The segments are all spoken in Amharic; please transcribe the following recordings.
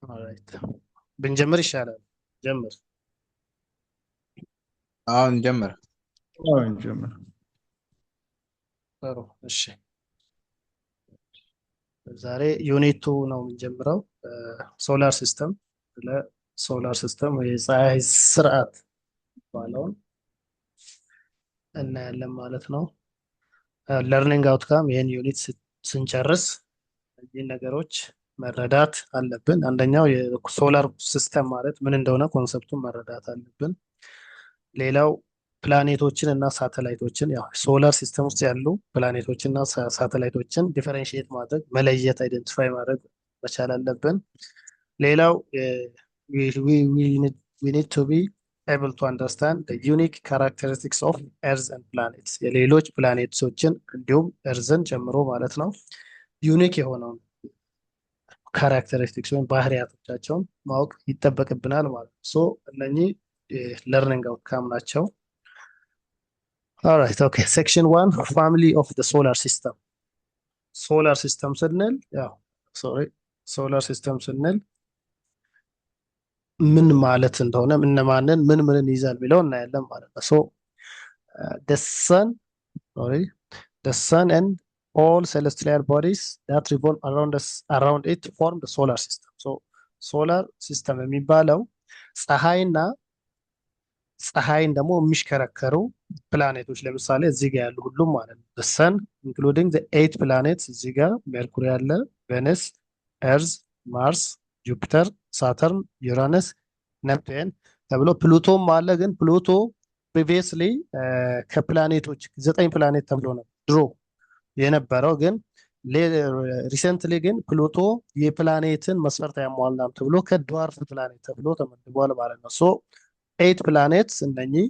ኦልራይት ብንጀምር ይሻላል። ጀምር። نجمر. نجمر. ጥሩ እሺ። ዛሬ ዩኒቱ ነው የምንጀምረው። ሶላር ሲስተም ለሶላር ሲስተም ወይ የፀሐይ ስርዓት ባለውን እናያለን ማለት ነው። ለርኒንግ አውትካም ይህን ዩኒት ስንጨርስ እነዚህ ነገሮች መረዳት አለብን። አንደኛው የሶላር ሲስተም ማለት ምን እንደሆነ ኮንሰፕቱን መረዳት አለብን። ሌላው ፕላኔቶችን እና ሳተላይቶችን ያው ሶላር ሲስተም ውስጥ ያሉ ፕላኔቶችን እና ሳተላይቶችን ዲፈረንሺየት ማድረግ መለየት አይደንቲፋይ ማድረግ መቻል አለብን። ሌላው we need to be able to understand the unique characteristics of earth and planets የሌሎች ፕላኔቶችን እንዲሁም እርዝን ጨምሮ ማለት ነው ዩኒክ የሆነውን ካራክተሪስቲክስ ወይም ባህሪያቶቻቸውን ማወቅ ይጠበቅብናል ማለት ነው። ሶ እነኚህ ለርኒንግ አውትካም ናቸው። ኦልራይት ኦኬ ሴክሽን 1 ፋሚሊ ኦፍ ዘ ሶላር ሲስተም። ሶላር ሲስተም ስንል ያው ሶላር ሲስተም ስንል ምን ማለት እንደሆነ እነማንን ምን ይዛል የሚለው እናያለን ማለት ነው። ሶ the sun and all celestial bodies that revolve around it form the solar system. So solar system የሚባለው ፀሐይን ደግሞ የሚሽከረከሩ ፕላኔቶች ለምሳሌ እዚህ ጋር ያሉ ሁሉም ማለት ነው። the sun including the 8 planets እዚህ ጋር ሜርኩሪ አለ፣ ቬነስ፣ ኤርዝ፣ ማርስ፣ ጁፒተር፣ ሳተርን፣ ዩራነስ፣ ነፕቱን ተብሎ ፕሉቶም አለ። ግን ፕሉቶ ፕሪቪየስሊ ከፕላኔቶች 9 ፕላኔት ተብሎ ነው ድሮ የነበረው። ግን ሪሰንትሊ ግን ፕሉቶ የፕላኔትን መስፈርት አያሟላም ተብሎ ከድዋርፍ ፕላኔት ተብሎ ተመድቧል ማለት ነው። ሶ 8 planets እነኚህ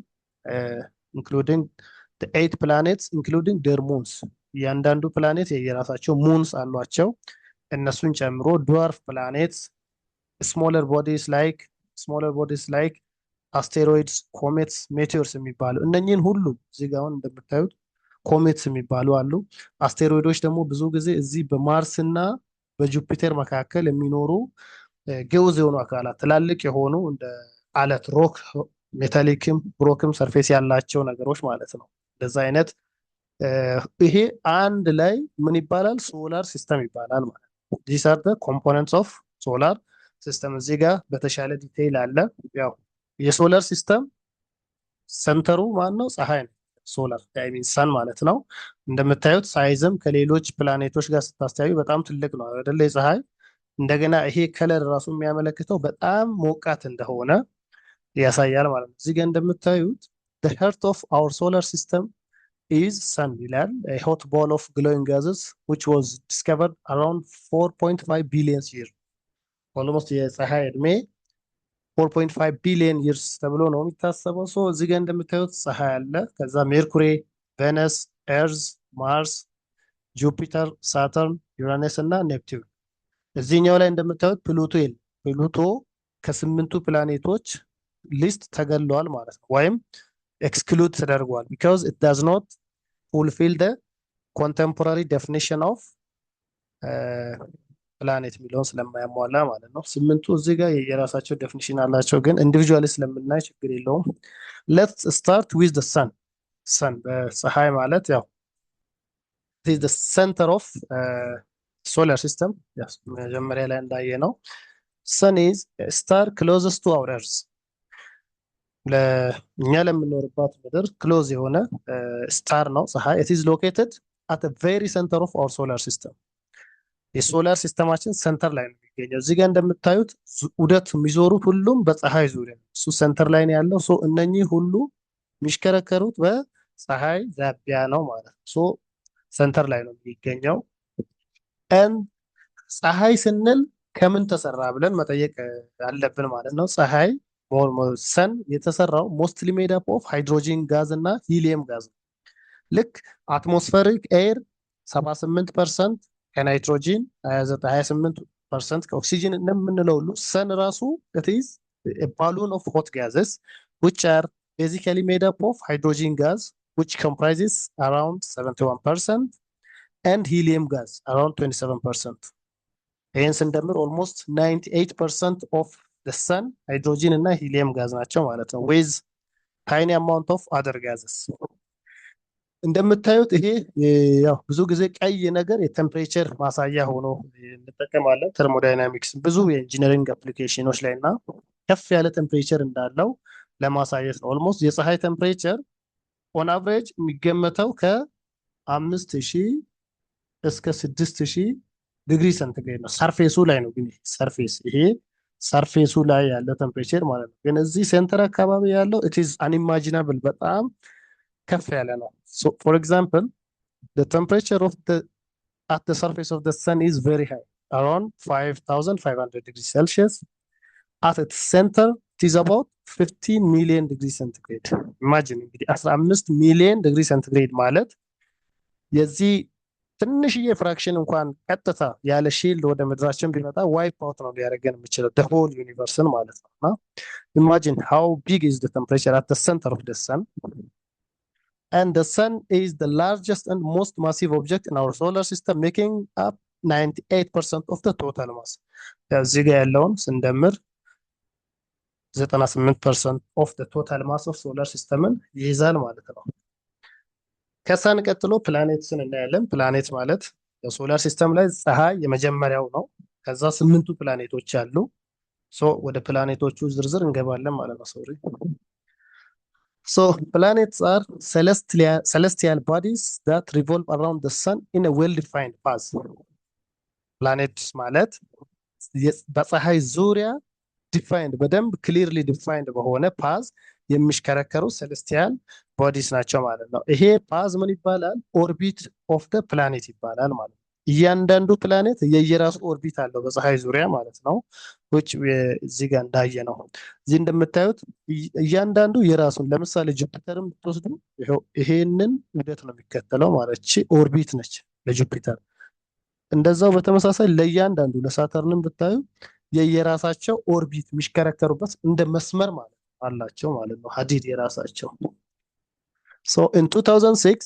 including the 8 planets including their moons እያንዳንዱ ፕላኔት የየራሳቸው ሙንስ አሏቸው። እነሱን ጨምሮ ድዋርፍ ፕላኔትስ smaller bodies like asteroids, comets, meteors የሚባሉ እነኚህን ሁሉ እዚህ ጋር አሁን እንደምታዩት ኮሜትስ የሚባሉ አሉ። አስቴሮይዶች ደግሞ ብዙ ጊዜ እዚህ በማርስ እና በጁፒተር መካከል የሚኖሩ ግዑዝ የሆኑ አካላት ትላልቅ የሆኑ እንደ አለት ሮክ ሜታሊክም ብሮክም ሰርፌስ ያላቸው ነገሮች ማለት ነው። እንደዛ አይነት ይሄ አንድ ላይ ምን ይባላል? ሶላር ሲስተም ይባላል ማለት ነው። these are the components of solar system። እዚህ ጋር በተሻለ ዲቴይል አለ። ያው የሶላር ሲስተም ሰንተሩ ማን ነው? ፀሐይ ነው። ሶላር አይ ሚን ሰን ማለት ነው። እንደምታዩት ሳይዝም ከሌሎች ፕላኔቶች ጋር ስታስተያዩ በጣም ትልቅ ነው አይደለ? የፀሐይ እንደገና ይሄ ከለር ራሱ የሚያመለክተው በጣም ሞቃት እንደሆነ ያሳያል ማለት ነው። እዚህ ጋር እንደምታዩት the heart of our solar system is sun ይላል። a hot ball of glowing gases which was discovered around 4.5 billion years almost የፀሐይ እድሜ 4.5 ቢሊዮን years ተብሎ ነው የሚታሰበው። ሶ እዚህ ጋር እንደምታዩት ፀሐይ አለ፣ ከዛ ሜርኩሪ፣ ቬነስ፣ ኤርዝ፣ ማርስ፣ ጁፒተር፣ ሳተርን፣ ዩራነስ እና ኔፕቲዩን። እዚህኛው ላይ እንደምታዩት ፕሉቶ ከ8ቱ ፕላኔቶች ሊስት ተገሏል ማለት ነው፣ ወይም ኤክስክሉድ ተደርጓል because it does not fulfill the contemporary definition of ፕላኔት የሚለውን ስለማያሟላ ማለት ነው። 8ቱ እዚህ ጋር የራሳቸው ዴፊኒሽን አላቸው፣ ግን ኢንዲቪጁዋሊ ስለምናይ ችግር የለውም። let's start with the sun በፀሐይ ማለት ያው it is the center of solar system መጀመሪያ ላይ እንዳየ ነው። sun is a star closest to our earth ለእኛ ለምንኖርባት ምድር ክሎዝ የሆነ ስታር ነው ፀሐይ። it is located at the very center of our solar system የሶላር ሲስተማችን ሰንተር ላይ ነው የሚገኘው። እዚህ ጋር እንደምታዩት ዑደት የሚዞሩት ሁሉም በፀሐይ ዙሪያ እሱ ሰንተር ላይ ነው ያለው። ሶ እነኚህ ሁሉ የሚሽከረከሩት በፀሐይ ዛቢያ ነው ማለት ነው። ሶ ሰንተር ላይ ነው የሚገኘው። ፀሐይ ስንል ከምን ተሰራ ብለን መጠየቅ አለብን ማለት ነው። ፀሐይ ሰን የተሰራው ሞስትሊ ሜድ አፕ ኦፍ ሃይድሮጂን ጋዝ እና ሂሊየም ጋዝ ነው። ልክ አትሞስፌሪክ ኤር 78% ከናይትሮጂን 28% ከኦክሲጅን እንደምንለው ሁሉ ሰን ራሱ it is a balloon of hot gases which are basically made up of hydrogen gas which comprises around 71% and helium gas around 27%. ይህን ስንደምር ኦልሞስት 98% ኦፍ ሰን ሃይድሮጂን እና ሂሊየም ጋዝ ናቸው ማለት ነው ዊዝ ታይኒ አማውንት ኦፍ አደር ጋዝስ። እንደምታዩት ይሄ ያው ብዙ ጊዜ ቀይ ነገር የቴምፕሬቸር ማሳያ ሆኖ እንጠቀማለን። ተርሞዳይናሚክስ ብዙ የኢንጂነሪንግ አፕሊኬሽኖች ላይ እና ከፍ ያለ ቴምፕሬቸር እንዳለው ለማሳየት ነው። ኦልሞስት የፀሐይ ቴምፕሬቸር ኦን አቨሬጅ የሚገመተው ከ5000 እስከ 6000 ዲግሪ ሰንቲግሬድ ነው። ሰርፌሱ ላይ ነው ግን ሰርፌስ ይሄ ሰርፌሱ ላይ ያለ ቴምፕሬቸር ማለት ነው። ግን እዚህ ሴንተር አካባቢ ያለው ኢት ኢዝ አንኢማጂናብል በጣም ከፍ ያለ ነው። ፎር ኤግዛምፕል the temperature of the at the surface of the sun is very high, around 5500 degrees Celsius. At its center, it is about 15 million degrees centigrade. Imagine እንግዲህ 15 ሚሊዮን ዲግሪ ሴንቲግሬድ ማለት የዚህ ትንሽዬ ፍራክሽን እንኳን ቀጥታ ያለ ሺልድ ወደ ምድራችን ቢመጣ ዋይፕ አውት ነው ሊያደርገን የሚችለው the whole ዩኒቨርስን ማለት ነው። እና imagine how big is the temperature at the center of the sun. And the sun is the largest and most massive object in our solar system, making up 98% of the total mass. እዚህ ጋር ያለውን ስንደምር 98% of the total mass of solar systemን ይይዛል ማለት ነው። ከሰን ቀጥሎ ፕላኔትስን እናያለን። ፕላኔት ማለት የሶላር ሲስተም ላይ ፀሐይ የመጀመሪያው ነው። ከዛ 8ቱ ፕላኔቶች አሉ። ወደ ፕላኔቶቹ ዝርዝር እንገባለን ማለት ነው። ሶሪ So planets are celestial bodies that revolve around the sun in a well-defined path. Planets ማለት በፀሐይ ዙሪያ ዲፋይንድ በደንብ ክሊርሊ ዲፋይንድ በሆነ ፓዝ የሚሽከረከሩ ሴሌስቲያል ቦዲስ ናቸው ማለት ነው። ይሄ ፓዝ ምን ይባላል? ኦርቢት ኦፍ ደ ፕላኔት ይባላል ማለት ነው። እያንዳንዱ ፕላኔት የየራሱ ኦርቢት አለው በፀሐይ ዙሪያ ማለት ነው። which እዚህ ጋር እንዳየ ነው። እዚህ እንደምታዩት እያንዳንዱ የራሱን ለምሳሌ ጁፒተርን ብትወስዱ ይሄንን ዑደት ነው የሚከተለው ማለት እቺ ኦርቢት ነች ለጁፒተር። እንደዛው በተመሳሳይ ለእያንዳንዱ ለሳተርንም ብታዩ የየራሳቸው ኦርቢት የሚሽከረከሩበት እንደ መስመር ማለት አላቸው ማለት ነው። ሀዲድ የራሳቸው So in 2006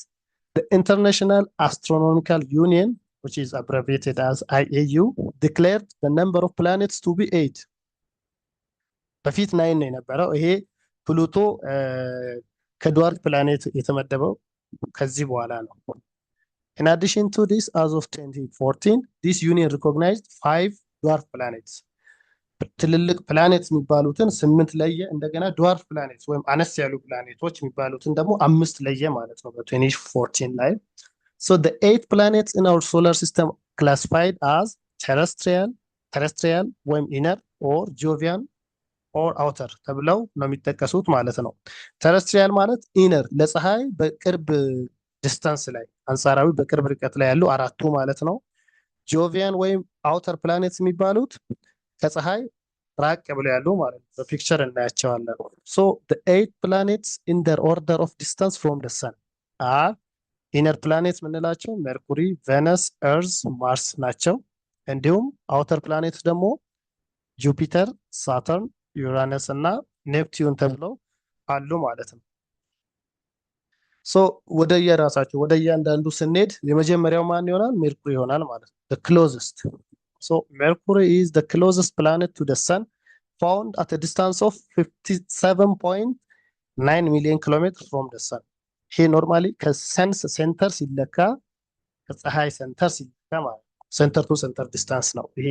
the International Astronomical Union, which is abbreviated as IAU, declared the number of planets to be 8. በፊት 9 ነው የነበረው። ይሄ ፕሉቶ ከድዋርፍ ፕላኔት የተመደበው ከዚህ በኋላ ነው። In addition to this, as of 2014, this union recognized 5 dwarf planets. ትልልቅ ፕላኔት የሚባሉትን 8 ለየ። እንደገና ድዋርፍ ፕላኔት ወይም አነስ ያሉ ፕላኔቶች የሚባሉትን ደግሞ 5 ለየ ማለት ነው በ2014 ላይ። So the 8 planets in our solar system classified as terrestrial ወይም inner or Jovian or outer ተብለው ነው የሚጠቀሱት ማለት ነው። ተረስትሪያል ማለት ኢነር ለፀሐይ በቅርብ ዲስታንስ ላይ አንጻራዊ በቅርብ ርቀት ላይ ያሉ አራቱ ማለት ነው። ጆቪያን ወይም አውተር ፕላኔትስ የሚባሉት ከፀሐይ ራቅ ብለው ያሉ ማለት ነው። በፒክቸር እናያቸዋለን። So the 8 planets in their order of distance from the sun are ኢነር ፕላኔትስ የምንላቸው ሜርኩሪ፣ ቬነስ፣ ኤርዝ፣ ማርስ ናቸው። እንዲሁም አውተር ፕላኔትስ ደግሞ ጁፒተር፣ ሳተርን፣ ዩራነስ እና ኔፕቲዩን ተብለው አሉ ማለት ነው። ወደ የራሳቸው ወደ እያንዳንዱ ስንሄድ የመጀመሪያው ማን ይሆናል? ሜርኩሪ ይሆናል ማለት ነው። the closest. So Mercury is the closest planet to the sun, found at a distance of 57.9 million kilometers from the sun. ይሄ ኖርማሊ ከሰንስ ሴንተር ሲለካ ከፀሐይ ሴንተር ሲለካ ማለት ነው። ሴንተር ቱ ሴንተር ዲስታንስ ነው ይሄ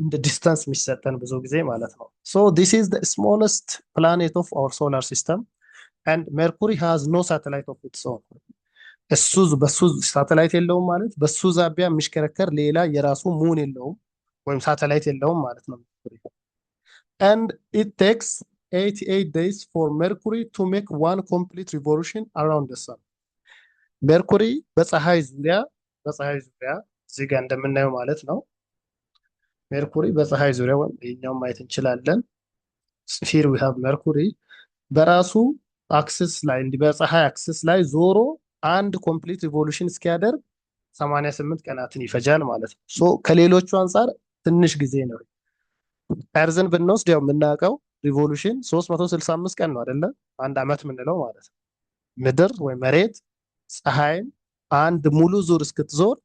እንደ ዲስታንስ የሚሰጠን ብዙ ጊዜ ማለት ነው። So this is the smallest planet of our solar system and Mercury has no satellite of its own. በሱ ሳተላይት የለውም ማለት በሱ ዛቢያ የሚሽከረከር ሌላ የራሱ ሙን የለውም ወይም ሳተላይት የለውም ማለት ነው። And it takes 88 days for Mercury to make one complete revolution around the sun. ሜርኩሪ በፀሐይ ዙሪያ እዚህ ጋር እንደምናየው ማለት ነው። ሜርኩሪ በፀሐይ ዙሪያ ወይም ይሄኛው ማየት እንችላለን። here we have Mercury በራሱ አክሲስ ላይ እንዲህ በፀሐይ አክሲስ ላይ ዞሮ አንድ ኮምፕሊት ሪቮሉሽን እስኪያደርግ 88 ቀናትን ይፈጃል ማለት ነው። ከሌሎቹ አንጻር ትንሽ ጊዜ ነው። ኤርዝን ብንወስድ ያው የምናውቀው ሪቮሉሽን 365 ቀን ነው አይደለ? አንድ አመት የምንለው ማለት ነው። ምድር ወይ መሬት ፀሐይን አንድ ሙሉ ዙር እስክትዞር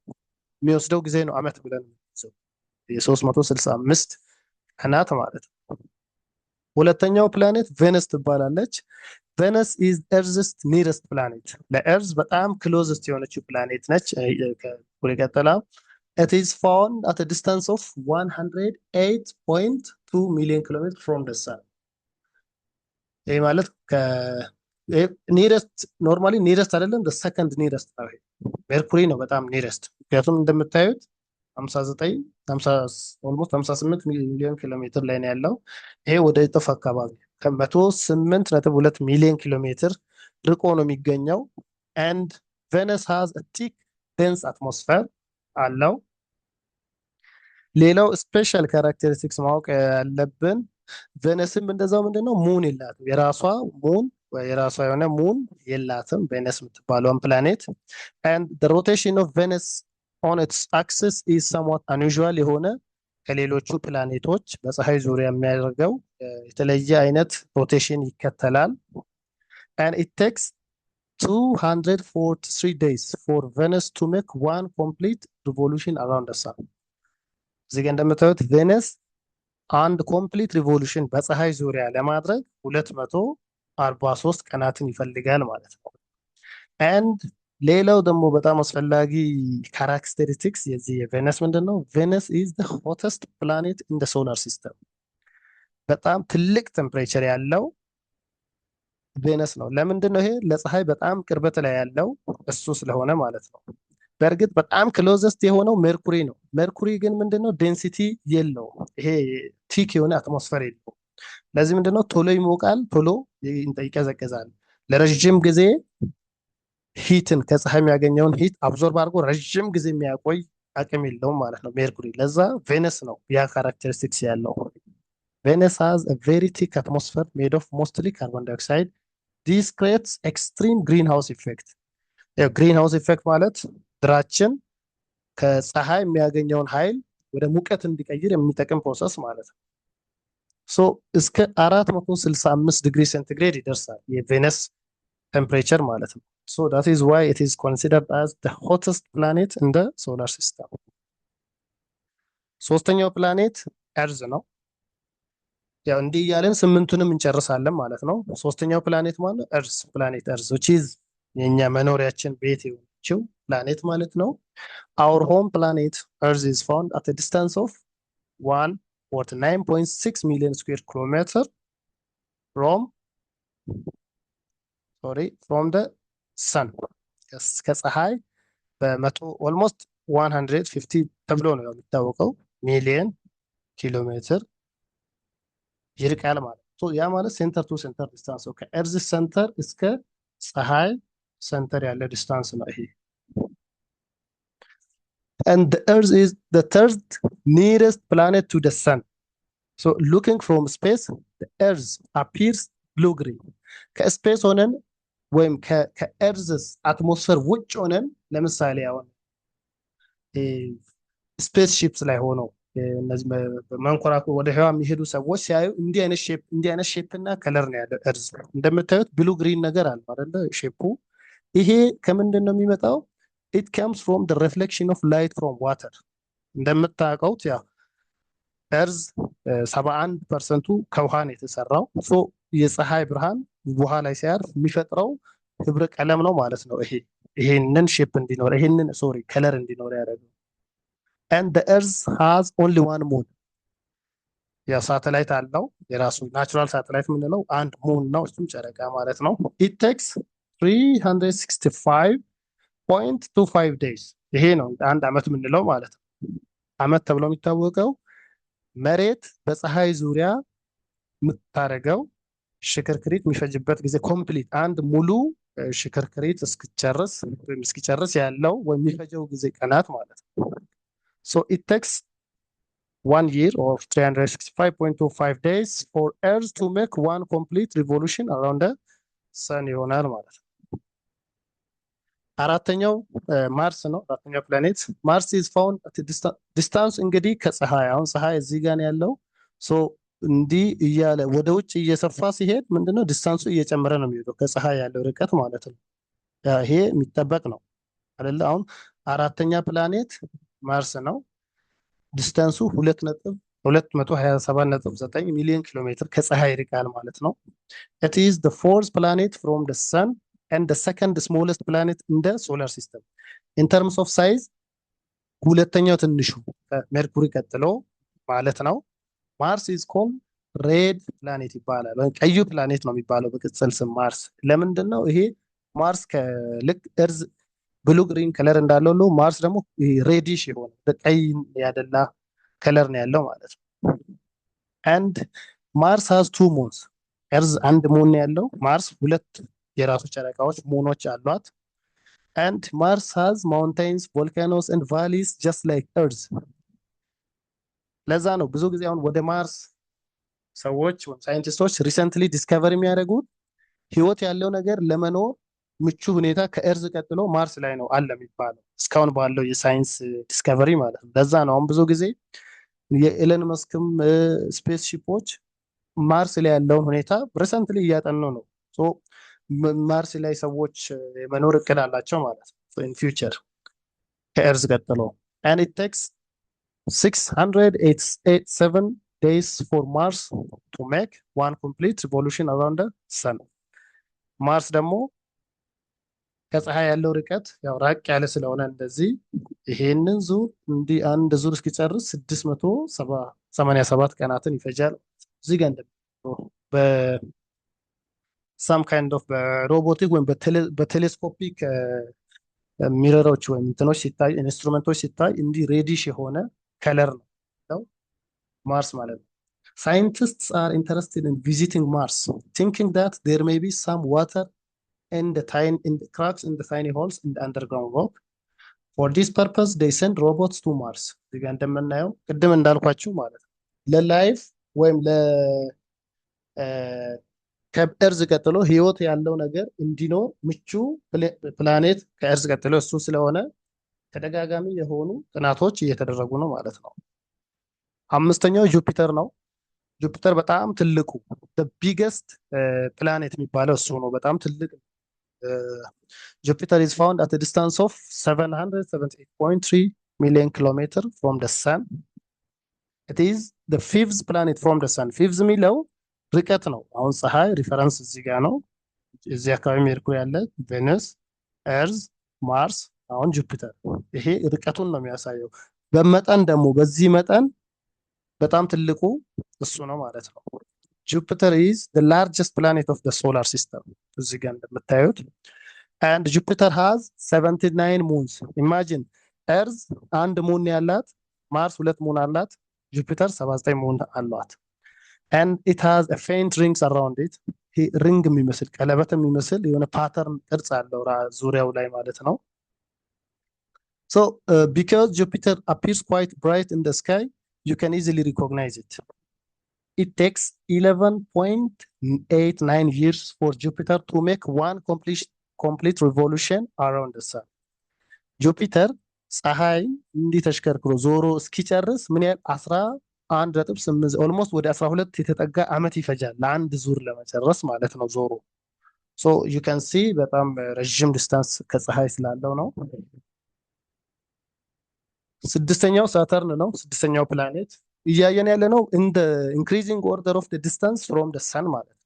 የሚወስደው ጊዜ ነው አመት ብለን የ365 ቀናት ማለት ነው። ሁለተኛው ፕላኔት ቬነስ ትባላለች። ቬነስ ኢዝ ኤርዝስ ኒረስት ፕላኔት፣ ለኤርዝ በጣም ክሎዝስት የሆነችው ፕላኔት ነች። ቀጠላ it is found at a distance of 108.2 ሚሊዮን ኪሎ ሜትር from the sun። ይህ ማለት ኒረስት ኖርማሊ ኒረስት አይደለም፣ ሰከንድ ኒረስት ነው። ሜርኩሪ ነው በጣም ኒረስት፣ ምክንያቱም እንደምታዩት 59 ኦልሞስት 58 ሚሊዮን ኪሎ ሜትር ላይ ነው ያለው። ይሄ ወደ እጥፍ አካባቢ ከ108.2 ሚሊዮን ኪሎ ሜትር ርቆ ነው የሚገኘው። and Venus has a thick dense atmosphere አለው። ሌላው ስፔሻል ካራክተሪስቲክስ ማወቅ ያለብን ቬነስም እንደዛው ምንድነው ሙን የላትም። የራሷ ሙን የራሷ የሆነ ሙን የላትም ቬነስ የምትባለውን ፕላኔት። and the rotation of Venus on its axis is somewhat unusual የሆነ ከሌሎቹ ፕላኔቶች በፀሐይ ዙሪያ የሚያደርገው የተለየ አይነት ሮቴሽን ይከተላል። and it takes 243 days for Venus to make one complete revolution around the sun። እዚህ ጋር እንደምታዩት ቬነስ አንድ ኮምፕሊት ሪቮሉሽን በፀሐይ ዙሪያ ለማድረግ 243 ቀናትን ይፈልጋል ማለት ነው። and ሌላው ደግሞ በጣም አስፈላጊ ካራክተሪስቲክስ የዚህ የቬነስ ምንድን ነው? ቬነስ ኢዝ ዘ ሆተስት ፕላኔት ኢን ዘ ሶላር ሲስተም። በጣም ትልቅ ቴምፕሬቸር ያለው ቬነስ ነው። ለምንድን ነው ይሄ? ለፀሐይ በጣም ቅርበት ላይ ያለው እሱ ስለሆነ ማለት ነው። በእርግጥ በጣም ክሎዘስት የሆነው ሜርኩሪ ነው። ሜርኩሪ ግን ምንድነው ዴንሲቲ የለውም። ይሄ ቲክ የሆነ አትሞስፌር የለውም። ለዚህ ምንድነው ቶሎ ይሞቃል፣ ቶሎ ይቀዘቅዛል። ለረዥም ጊዜ ሂትን ከፀሐይ የሚያገኘውን ሂት አብዞርብ አድርጎ ረዥም ጊዜ የሚያቆይ አቅም የለውም ማለት ነው ሜርኩሪ። ለዛ ቬነስ ነው ያ ካራክተሪስቲክስ ያለው። ቬነስ has a very thick atmosphere made of mostly carbon dioxide. This creates extreme greenhouse effect. ግሪንሃውስ ኢፌክት ማለት ድራችን ከፀሐይ የሚያገኘውን ኃይል ወደ ሙቀት እንዲቀይር የሚጠቅም ፕሮሰስ ማለት ነው። ሶ እስከ 465 ዲግሪ ሴንቲግሬድ ይደርሳል የቬነስ ቴምፕሬቸር ማለት ነው። ሶ that is why it is considered as the hottest planet in the solar system። ሶስተኛው ፕላኔት ኤርዝ ነው። ያው እንዲህ እያለን ስምንቱንም እንጨርሳለን ማለት ነው። ሶስተኛው ፕላኔት ማለት ኤርዝ ፕላኔት ኤርዝ which is የኛ መኖሪያችን ቤት የሆነችው ፕላኔት ማለት ነው። our home planet earth is found at a distance of 149.6 million square kilometer from the sun። ከፀሐይ በመቶ ኦልሞስት 150 ተብሎ ነው የሚታወቀው ሚሊየን ኪሎ ሜትር ይርቃል ማለት ነው። ያ ማለት ሴንተር ቱ ሴንተር ዲስታንስ ነው። ከኤርዝ ሴንተር እስከ ፀሐይ ሴንተር ያለ ዲስታንስ ነው ይሄ። and the earth is the third nearest planet to the sun. so looking from space the earth appears blue green። ከስፔስ ሆነን ወይም ከኤርዝስ አትሞስፌር ውጭ ሆነን ለምሳሌ አሁን ስፔስ ሺፕስ ላይ ሆነው እነዚህ መንኮራኩር ወደ ህዋ የሚሄዱ ሰዎች ሲያዩ እንዲህ አይነት ሼፕ እና ከለር ነው ያለው ኤርዝ። እንደምታዩት ብሉ ግሪን ነገር አለ አይደለ ሼፑ። ይሄ ከምንድን ነው የሚመጣው? it comes from the reflection of light from water። እንደምታውቀውት ያ ኤርዝ 71% ከውሃ ነው የተሰራው። ሶ የፀሐይ ብርሃን ውሃ ላይ ሲያርፍ የሚፈጥረው ህብረ ቀለም ነው ማለት ነው። ይሄንን ሼፕ እንዲኖር ከለር እንዲኖር ያደርገው። and the earth has only one moon። ያ ሳተላይት አለው የራሱ ናቹራል ሳተላይት የምንለው አንድ ሙን ነው፣ እሱም ጨረቃ ማለት ነው። it takes 365.25 days። ይሄ ነው አንድ አመት የምንለው ማለት ነው። አመት ተብሎ የሚታወቀው መሬት በፀሐይ ዙሪያ የምታደርገው ሽክርክሪት የሚፈጅበት ጊዜ ኮምፕሊት አንድ ሙሉ ሽክርክሪት እስኪጨርስ ያለው ወይም የሚፈጀው ጊዜ ቀናት ማለት ነው። so it takes 1 year or 365.25 days for earth to make one complete revolution around the sun ይሆናል ማለት ነው። አራተኛው ማርስ ነው። አራተኛው ፕላኔት ማርስ is found at a distance እንግዲህ ከፀሐይ አሁን ፀሐይ እዚህ ጋር ያለው ሶ እንዲህ እያለ ወደ ውጭ እየሰፋ ሲሄድ ምንድነው ዲስታንሱ እየጨመረ ነው የሚሄደው ከፀሐይ ያለው ርቀት ማለት ነው። ይሄ የሚጠበቅ ነው አይደለ? አሁን አራተኛ ፕላኔት ማርስ ነው። ዲስታንሱ 227.9 ሚሊዮን ኪሎ ሜትር ከፀሐይ ይርቃል ማለት ነው። ኢት ኢዝ ዘ ፎርዝ ፕላኔት ፍሮም ዘ ሰን ኤንድ ዘ ሰከንድ ስሞለስት ፕላኔት ኢን ዘ ሶላር ሲስተም ኢን ተርምስ ኦፍ ሳይዝ ሁለተኛው ትንሹ ከሜርኩሪ ቀጥሎ ማለት ነው። ማርስ ኢዝ ኮልድ ሬድ ፕላኔት ይባላል። ቀዩ ፕላኔት ነው የሚባለው በቅጽል ስም ማርስ። ለምንድን ነው ይሄ? ማርስ ከልክ እርዝ ብሉ ግሪን ከለር እንዳለው ሁሉ ማርስ ደግሞ ሬዲሽ የሆነ ቀይ ያደላ ከለር ነው ያለው ማለት ነው። አንድ ማርስ ሃዝ ቱ ሙንስ፣ እርዝ አንድ ሙን ያለው፣ ማርስ ሁለት የራሱ ጨረቃዎች ሙኖች አሏት። አንድ ማርስ ሃዝ ማውንቴንስ ቮልካኖስ ኤንድ ቫሊስ ጀስት ላይክ እርዝ። ለዛ ነው ብዙ ጊዜ አሁን ወደ ማርስ ሰዎች ሳይንቲስቶች ሪሰንትሊ ዲስከቨር የሚያደርጉት ህይወት ያለው ነገር ለመኖር ምቹ ሁኔታ ከእርዝ ቀጥሎ ማርስ ላይ ነው አለ የሚባለው እስካሁን ባለው የሳይንስ ዲስከቨሪ ማለት ነው። ለዛ ነው አሁን ብዙ ጊዜ የኤለን መስክም ስፔስ ሺፖች ማርስ ላይ ያለውን ሁኔታ ሪሰንትሊ እያጠኑ ነው። ማርስ ላይ ሰዎች የመኖር እቅድ አላቸው ማለት ነው ኢን ፊውቸር ከእርዝ ቀጥሎ። and it takes 687 days for Mars to make one complete revolution around the sun. ማርስ ደግሞ ከፀሐይ ያለው ርቀት ያው ራቅ ያለ ስለሆነ እንደዚህ ይሄንን ዙር እንዲህ አንድ ዙር እስኪጨርስ 687 ቀናትን ይፈጃል። እዚህ ጋር በሳም ካይንድ ኦፍ በሮቦቲክ ወይም በቴሌስኮፒክ ሚረሮች ወይም እንትኖች ሲታይ ኢንስትሩመንቶች ሲታይ እንዲህ ሬዲሽ የሆነ ከለር ነው ማርስ ማለት ነው። ሳይንቲስትስ አር ኢንተረስትድ ኢን ቪዚቲንግ ማርስ ቲንኪንግ ዳት ዜር ሜይ ቢ ሳም ዋተር in the cracks in the tiny holes in the underground rock. For this purpose, they send robots to Mars. እዚህ ጋር እንደምናየው ቅድም እንዳልኳችሁ ማለት ነው ለላይፍ ወይም ከእርዝ ቀጥሎ ህይወት ያለው ነገር እንዲኖር ምቹ ፕላኔት ከእርዝ ቀጥሎ እሱ ስለሆነ ተደጋጋሚ የሆኑ ጥናቶች እየተደረጉ ነው ማለት ነው። አምስተኛው ጁፒተር ነው። ጁፒተር በጣም ትልቁ ቢገስት ፕላኔት የሚባለው እሱ ነው። በጣም ትልቅ Jupiter is found at a distance of 778.3 million kilometers from the sun. It is the fifth planet from the sun. Fifth የሚለው ርቀት ነው። አሁን ፀሐይ ሪፈረንስ እዚህ ጋር ነው። እዚህ አካባቢ ሜርኩሪ ያለ፣ ቬነስ፣ ኤርዝ፣ ማርስ፣ አሁን ጁፒተር። ይሄ ርቀቱን ነው የሚያሳየው። በመጠን ደግሞ በዚህ መጠን በጣም ትልቁ እሱ ነው ማለት ነው። Jupiter is the largest planet of the solar system. እዚህ ጋር እንደምታዩት and Jupiter has 79 moons. Imagine Earth አንድ ሙን ያላት፣ ማርስ ሁለት ሙን አላት፣ ጁፒተር 79 ሙን አሏት። and it has a faint rings around it. ሪንግ የሚመስል ቀለበት የሚመስል የሆነ ፓተርን ቅርጽ አለው ዙሪያው ላይ ማለት ነው። So because Jupiter appears quite bright in the sky, you can easily recognize it. It takes 11.89 years for Jupiter to make one complete revolution around the sun. Jupiter ፀሐይ እንዲህ ተሽከርክሮ ዞሮ እስኪጨርስ ምን ያህል 11.8 ኦልሞስት ወደ 12 የተጠጋ ዓመት ይፈጃል ለአንድ ዙር ለመጨረስ ማለት ነው ዞሮ። ሶ ዩ ካን ሲ በጣም ረጅም ዲስታንስ ከፀሐይ ስላለው ነው። ስድስተኛው ሳተርን ነው። ስድስተኛው ፕላኔት እያየን ያለ ነው እንደ ኢንክሪዚንግ ኦርደር ኦፍ ዲስታንስ ፍሮም ሰን ማለት ነው።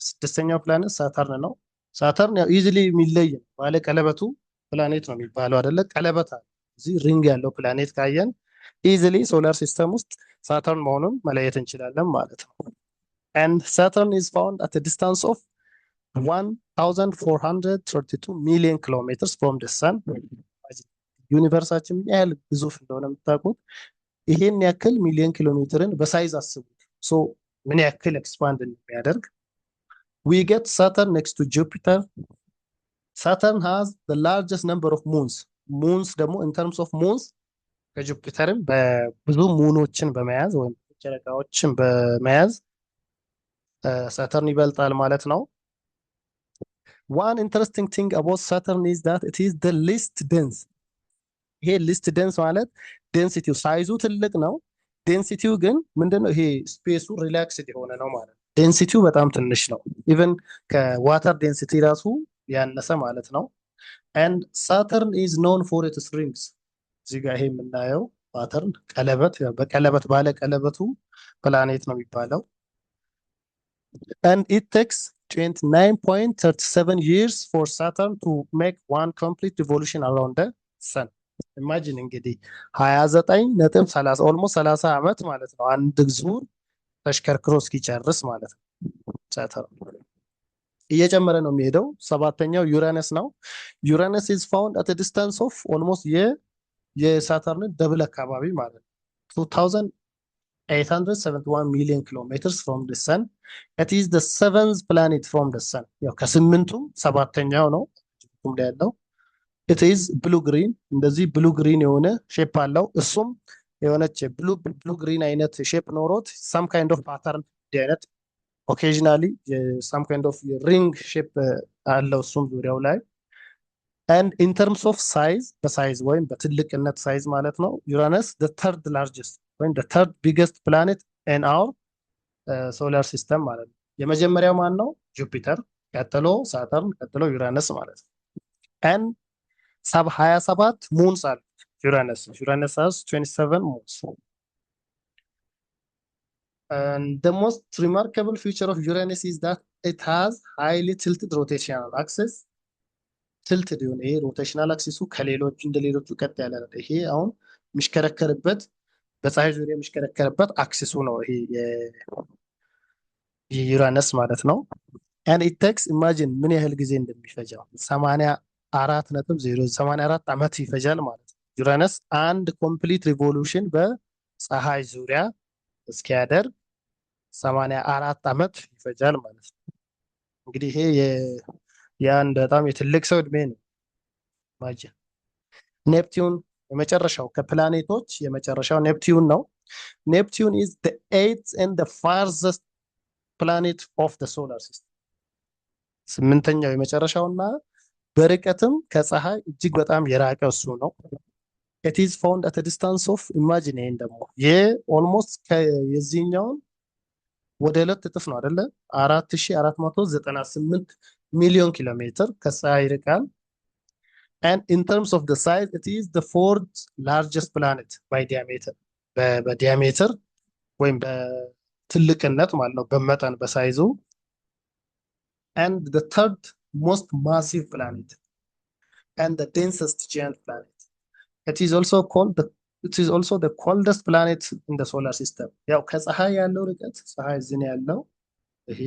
ስድስተኛው ፕላኔት ሳተርን ነው። ሳተርን ያው ኢዚሊ የሚለይ ባለ ቀለበቱ ፕላኔት ነው የሚባለው አይደለ? ቀለበት አለ እዚህ ሪንግ ያለው ፕላኔት ካየን ኢዚሊ ሶላር ሲስተም ውስጥ ሳተርን መሆኑን መለየት እንችላለን ማለት ነው። and Saturn is found at a distance of 1432 million kilometers from the sun. ዩኒቨርሳችን ምን ያህል ግዙፍ እንደሆነ የምታውቁት ይሄን ያክል ሚሊዮን ኪሎ ሜትርን በሳይዝ አስቡት። ሶ ምን ያክል ኤክስፓንድ እንደሚያደርግ we get Saturn next to Jupiter. Saturn has the largest number of moons. moons ደግሞ in terms of moons ከጁፒተርም በብዙ ሙኖችን በመያዝ ወይም ጨረቃዎችን በመያዝ ሳተርን ይበልጣል ማለት ነው። one interesting thing about Saturn is that it is the least dense. ይሄ ሊስት ደንስ ማለት ዴንሲቲው ሳይዙ ትልቅ ነው። ዴንሲቲው ግን ምንድነው? ይሄ ስፔሱ ሪላክስድ የሆነ ነው ማለት ነው። ዴንሲቲው በጣም ትንሽ ነው። ኢቨን ከዋተር ዴንሲቲ ራሱ ያነሰ ማለት ነው። and Saturn is known for its rings. እዚህ ጋር ይሄ የምናየው ፓተርን ቀለበት በቀለበት ባለ ቀለበቱ ፕላኔት ነው የሚባለው። and it takes 29.37 years for Saturn to make one complete revolution around the sun. ኢማጂን እንግዲህ 29.30 ኦልሞስት 30 ዓመት ማለት ነው አንድ ዙር ተሽከርክሮ እስኪጨርስ ማለት ነው። ሳተርን እየጨመረ ነው የሚሄደው። ሰባተኛው ዩራነስ ነው። ዩራነስ is found at a distance of almost የሳተርን ደብል አካባቢ ማለት ነው 2871 ሚሊዮን ኪሎ ሜትርስ from the sun. it is the seventh planet from the sun. ያው ከስምንቱ ሰባተኛው ነው ላይ ያለው። it is blue green እንደዚህ ብሉ ግሪን የሆነ ሼፕ አለው። እሱም የሆነች ብሉ ግሪን አይነት ሼፕ ኖሮት some kind of pattern አይነት occasionally some kind of ring shape አለው እሱም ዙሪያው ላይ። and in terms of size በሳይዝ ወይም በትልቅነት ሳይዝ ማለት ነው ዩራነስ the third largest ወይም the third biggest planet in our solar system ማለት ነው። የመጀመሪያው ማን ነው? ጁፒተር፣ ቀጥሎ ሳተርን፣ ቀጥሎ ዩራነስ ማለት ነው። and 27 moons አሉት ዩራነስ has 27 moons. and the most remarkable feature of Uranus is that it has highly tilted rotational axis. tilted ይሁን ይሄ ሮቴሽናል አክሲሱ ከሌሎቹ እንደሌሎቹ ቀጥ ያለ ነው። ይሄ አሁን የሚሽከረከርበት በፀሐይ ዙሪያ የሚሽከረከርበት አክሲሱ ነው ይሄ የዩራነስ ማለት ነው። and it takes imagine ምን ያህል ጊዜ እንደሚፈጀው 84 ዓመት ይፈጃል ማለት ነው። ዩራነስ አንድ ኮምፕሊት ሪቮሉሽን በፀሐይ ዙሪያ እስኪያደርግ 84 ዓመት ይፈጃል ማለት ነው። እንግዲህ ይሄ የአንድ በጣም የትልቅ ሰው እድሜ ነው። ኢማጂን ኔፕቲዩን የመጨረሻው ከፕላኔቶች የመጨረሻው ኔፕቲዩን ነው። ኔፕቲዩን is the eighth and the farthest planet of the solar system. ስምንተኛው የመጨረሻውና በርቀትም ከፀሐይ እጅግ በጣም የራቀ እሱ ነው። it is found at a distance of imagine ይሄን ደግሞ የኦልሞስት የዚህኛውን ወደ 2 እጥፍ ነው አይደለ? 4498 ሚሊዮን ኪሎ ሜትር ከፀሐይ ይርቃል። and in terms of the size it is the fourth largest planet by diameter በዲያሜትር ወይም በትልቅነት ማለት ነው በመጠን በሳይዙ and the third most massive planet and the densest giant planet. it is also the coldest planet in the solar system. ያው ከፀሐይ ያለው ርቀት ፀሐይ እዚህ ነው ያለው ይሄ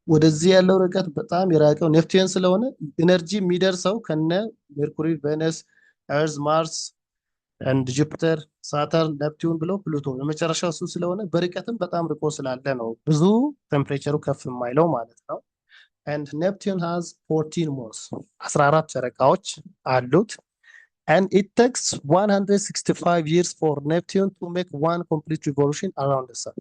ወደዚህ ያለው ርቀት በጣም የራቀው ኔፕቲዩን ስለሆነ ኢነርጂ የሚደርሰው ከነ ሜርኩሪ፣ ቬነስ፣ ኤርዝ፣ ማርስ and ጁፒተር፣ ሳተርን፣ ኔፕቲዩን ብሎ ፕሉቶ የመጨረሻው እሱ ስለሆነ በርቀትም በጣም ርቆ ስላለ ነው ብዙ ቴምፕሬቸሩ ከፍ የማይለው ማለት ነው። and Neptune has 14 moons 14 ጨረቃዎች አሉት. and it takes 165 years for Neptune to make one complete revolution around the sun.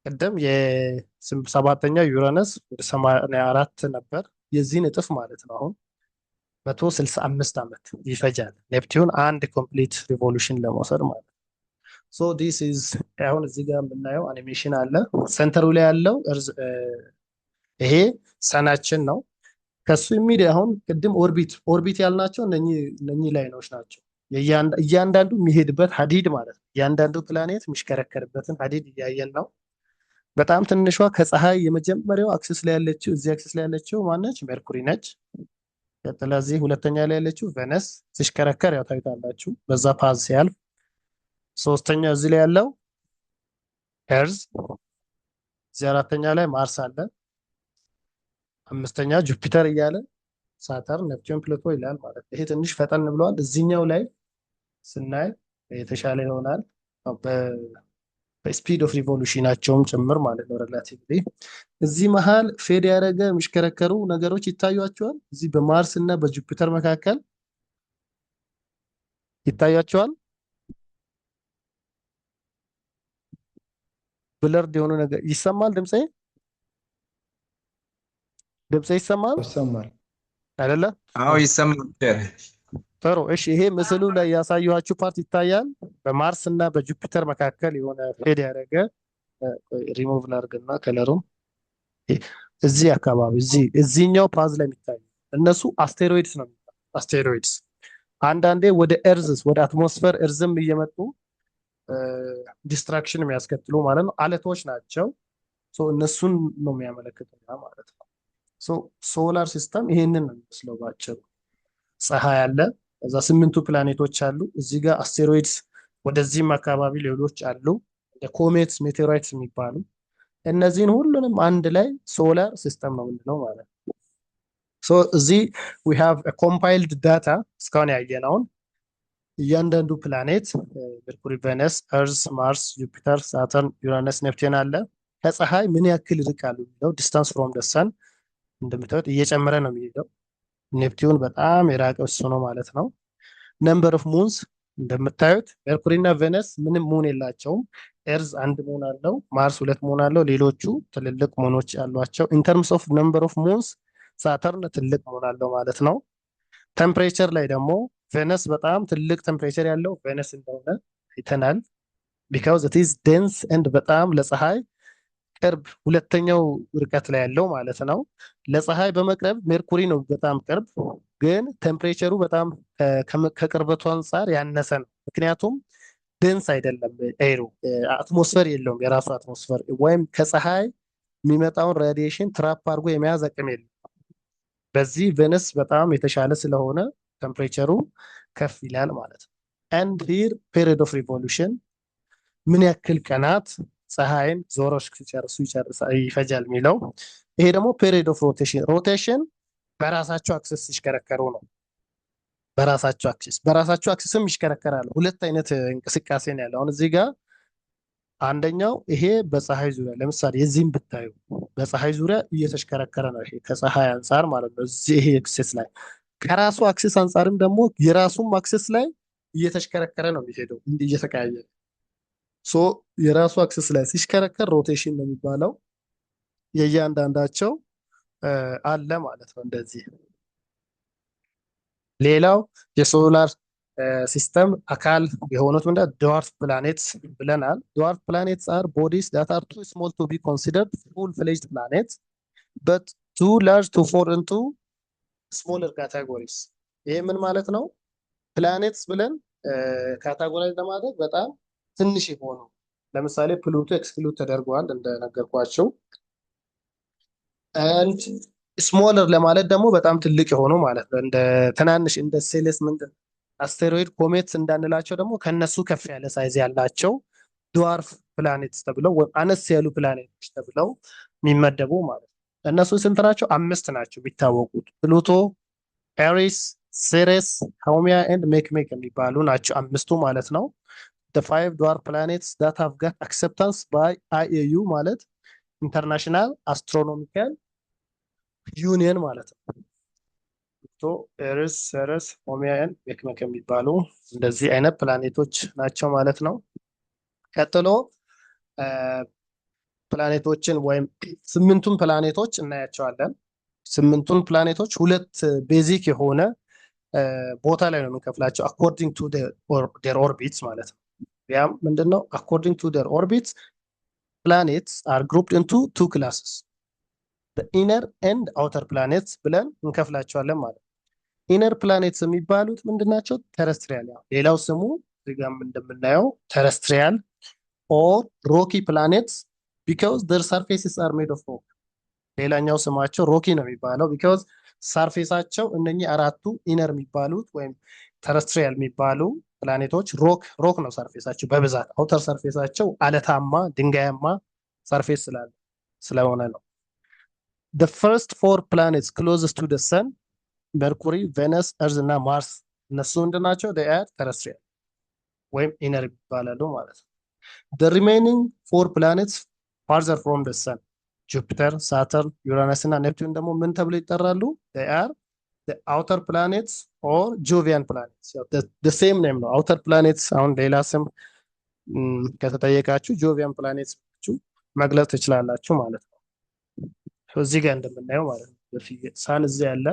ቀደም የሰባተኛው ዩራነስ ወደ 84 ነበር የዚህን እጥፍ ማለት ነው። አሁን 165 ዓመት ይፈጃል ኔፕቲዩን አንድ ኮምፕሊት ሪቮሉሽን ለመውሰድ ማለት ነው። so this is አሁን እዚህ ጋር የምናየው አኒሜሽን አለ። ሴንተሩ ላይ ያለው ይሄ ሰናችን ነው። ከሱ የሚድ አሁን ቅድም ኦርቢት ያልናቸው እነኚህ ላይኖች ናቸው። እያንዳንዱ የሚሄድበት ሀዲድ ማለት ነው። እያንዳንዱ ፕላኔት የሚሽከረከርበትን ሀዲድ እያየን ነው። በጣም ትንሿ ከፀሐይ የመጀመሪያው አክሲስ ላይ ያለችው እዚህ አክሲስ ላይ ያለችው ማነች? ሜርኩሪ ነች። ስለዚህ ሁለተኛ ላይ ያለችው ቬነስ ሲሽከረከር ያው ታይታላችሁ በዛ ፓዝ ሲያልፍ። ሶስተኛ እዚህ ላይ ያለው ኤርዝ፣ እዚህ አራተኛ ላይ ማርስ አለ። አምስተኛ ጁፒተር እያለ ሳተርን፣ ኔፕቲዩን፣ ፕሉቶ ይላል ማለት ነው። ይሄ ትንሽ ፈጠን ብለዋል። እዚህኛው ላይ ስናይ የተሻለ ይሆናል በስፒድ ኦፍ ሪቮሉሽናቸውም ጭምር ማለት ነው ሪላቲቭሊ። እዚህ መሃል ፌድ ያደረገ የሚሽከረከሩ ነገሮች ይታያቸዋል። እዚህ በማርስ እና በጁፒተር መካከል ይታያቸዋል። ብለርድ የሆኑ ነገር ይሰማል። ድምጼ ይሰማል አይደለ? አዎ ይሰማል። ጥሩ እሺ። ይሄ ምስሉ ላይ ያሳየኋችሁ ፓርት ይታያል። በማርስ እና በጁፒተር መካከል የሆነ ፌድ ያደረገ ሪሙቭ ላድርግና ከለሩም እዚህ አካባቢ እዚህኛው ፓዝ ላይ የሚታዩ እነሱ አስቴሮይድስ ነው የሚባሉት። አስቴሮይድስ አንዳንዴ ወደ ኤርዝስ ወደ አትሞስፌር እርዝም እየመጡ ዲስትራክሽን የሚያስከትሉ ማለት ነው አለቶች ናቸው። እነሱን ነው የሚያመለክተው ማለት ነው። ሶላር ሲስተም ይሄንን ነው የሚመስለው ባጭሩ። ፀሐይ አለ፣ እዛ 8ቱ ፕላኔቶች አሉ። እዚህ ጋር አስቴሮይድስ ወደዚህም አካባቢ ሌሎች አሉ እንደ ኮሜትስ ሜቴሮይድስ የሚባሉ እነዚህን ሁሉንም አንድ ላይ ሶላር ሲስተም ነው የምንለው ማለት ነው። እዚህ we have a compiled data እስካሁን ያየነውን እያንዳንዱ ፕላኔት ሜርኩሪ፣ ቬነስ፣ እርዝ፣ ማርስ፣ ጁፒተር፣ ሳተርን፣ ዩራነስ፣ ኔፕቲዩን አለ ከፀሐይ ምን ያክል ይርቃሉ የሚለው ዲስታንስ ፍሮም ደ ሰን እንደምታዩት እየጨመረ ነው የሚሄደው። ኔፕቲዩን በጣም የራቀው እሱ ነው ማለት ነው። ነምበር ኦፍ ሙንስ እንደምታዩት ሜርኩሪ እና ቬነስ ምንም ሙን የላቸውም። ኤርዝ 1 ሙን አለው፣ ማርስ 2 ሙን አለው፣ ሌሎቹ ትልልቅ ሙኖች አሏቸው። ኢንተርምስ ኦፍ ነምበር ኦፍ ሙንስ ሳተርን ትልቅ ሙን አለው ማለት ነው። ቴምፕሬቸር ላይ ደግሞ ቬነስ በጣም ትልቅ ቴምፕሬቸር ያለው ቬነስ እንደሆነ አይተናል። ቢካውዝ ኢት ኢዝ ዴንስ ኤንድ በጣም ለፀሐይ ቅርብ ሁለተኛው ርቀት ላይ ያለው ማለት ነው። ለፀሐይ በመቅረብ ሜርኩሪ ነው በጣም ቅርብ፣ ግን ቴምፕሬቸሩ በጣም ከቅርበቱ አንጻር ያነሰ ነው። ምክንያቱም ዴንስ አይደለም ኤሩ፣ አትሞስፈር የለውም የራሱ አትሞስፈር፣ ወይም ከፀሐይ የሚመጣውን ራዲዬሽን ትራፕ አድርጎ የመያዝ አቅም የለም። በዚህ ቬነስ በጣም የተሻለ ስለሆነ ቴምፕሬቸሩ ከፍ ይላል ማለት ነው። ኤንድ ሂር ፔሪድ ኦፍ ሪቮሉሽን ምን ያክል ቀናት ፀሐይን ዞሮ ሲጨርሱ ይፈጃል የሚለው። ይሄ ደግሞ ፔሪድ ኦፍ ሮቴሽን፣ ሮቴሽን በራሳቸው አክሰስ ሲሽከረከሩ ነው። በራሳቸው አክሰስም ይሽከረከራሉ። ሁለት አይነት እንቅስቃሴ ነው ያለው። አሁን እዚህ ጋር አንደኛው ይሄ በፀሐይ ዙሪያ ለምሳሌ የዚህም ብታዩ በፀሐይ ዙሪያ እየተሽከረከረ ነው። ይሄ ከፀሐይ አንጻር ማለት ነው። እዚህ ይሄ አክሰስ ላይ ከራሱ አክሰስ አንጻርም ደግሞ የራሱም አክሰስ ላይ እየተሽከረከረ ነው የሚሄደው እየተቀያየረ። የራሱ አክሰስ ላይ ሲሽከረከር ሮቴሽን ነው የሚባለው። የእያንዳንዳቸው አለ ማለት ነው እንደዚህ። ሌላው የሶላር ሲስተም አካል የሆኑት ምንድን ድዋርፍ ፕላኔትስ ብለናል። ድዋርፍ ፕላኔትስ አር ቦዲስ ዳት አር ቱ ስሞል ቱ ቢ ኮንሲደርድ ፉል ፍሌጅድ ፕላኔትስ በት ቱ ላርጅ ቱ ፎል ኢንቱ ስሞለር ካታጎሪስ። ይሄ ምን ማለት ነው? ፕላኔትስ ብለን ካታጎራይዝ ለማድረግ በጣም ትንሽ የሆኑ ለምሳሌ ፕሉቶ ኤክስክሉድ ተደርጓል እንደነገርኳቸው። አንድ ስሞለር ለማለት ደግሞ በጣም ትልቅ የሆኑ ማለት ነው። እንደ ትናንሽ እንደ ሴሌስ ምንድን አስቴሮይድ ኮሜትስ እንዳንላቸው ደግሞ ከነሱ ከፍ ያለ ሳይዝ ያላቸው ድዋርፍ ፕላኔትስ ተብለው አነስ ያሉ ፕላኔቶች ተብለው የሚመደቡ ማለት ነው። እነሱ ስንት ናቸው? 5 ናቸው የሚታወቁት። ፕሉቶ፣ ኤሪስ፣ ሴሬስ፣ ሃውሚያ ኤንድ ሜክሜክ የሚባሉ ናቸው 5ቱ ማለት ነው። the 5 dwarf planets that have got acceptance by IAU ማለት ኢንተርናሽናል አስትሮኖሚካል ዩኒየን ማለት ነው። ኤሪስ፣ ሴሬስ፣ ሃውሚያ ኤንድ ሜክሜክ የሚባሉ እንደዚህ አይነት ፕላኔቶች ናቸው ማለት ነው። ቀጥሎ ፕላኔቶችን ወይም 8ቱን ፕላኔቶች እናያቸዋለን። 8ቱን ፕላኔቶች ሁለት ቤዚክ የሆነ ቦታ ላይ ነው የምንከፍላቸው አኮርዲንግ ቱ ዴር ኦርቢትስ ማለት ነው። ያም ምንድነው? አኮርዲንግ ቱ ዴር ኦርቢትስ ፕላኔትስ አር ግሩፕድ ኢንቱ 2 ክላስስ ኢነር ኤንድ አውተር ፕላኔትስ ብለን እንከፍላቸዋለን ማለት ነው። ኢነር ፕላኔትስ የሚባሉት ምንድናቸው? ተረስትሪያል፣ ሌላው ስሙ እዚጋም እንደምናየው ተረስትሪያል ኦር ሮኪ ፕላኔትስ ቢካውዝ their surfaces are made of rock። ሌላኛው ስማቸው ሮኪ ነው የሚባለው ቢካውዝ ሰርፌሳቸው እነኚህ አራቱ ኢነር የሚባሉት ወይም ተረስትሪያል የሚባሉ ፕላኔቶች ሮክ ነው ሰርፌሳቸው በብዛት። አውተር ሰርፌሳቸው አለታማ ድንጋያማ ሰርፌስ ስለሆነ ነው። the first 4 planets closest to the sun ሜርኩሪ፣ ቬነስ፣ እርዝ እና ማርስ እነሱ ምንድናቸው? they are terrestrial ወይም ኢነር ይባላሉ ማለት ነው። the remaining 4 planets farther from the sun ጁፒተር፣ ሳተርን፣ ዩራነስ እና ኔፕቲዩን ደግሞ ምን ተብለው ይጠራሉ? they are the outer planets or Jovian planets። the same name ነው outer planets። አሁን ሌላ ስም ከተጠየቃችሁ ጆቪያን ፕላኔትስ መግለጽ ትችላላችሁ ማለት ነው። እዚህ ጋር እንደምናየው ማለት ነው ሳን እዚህ ያለ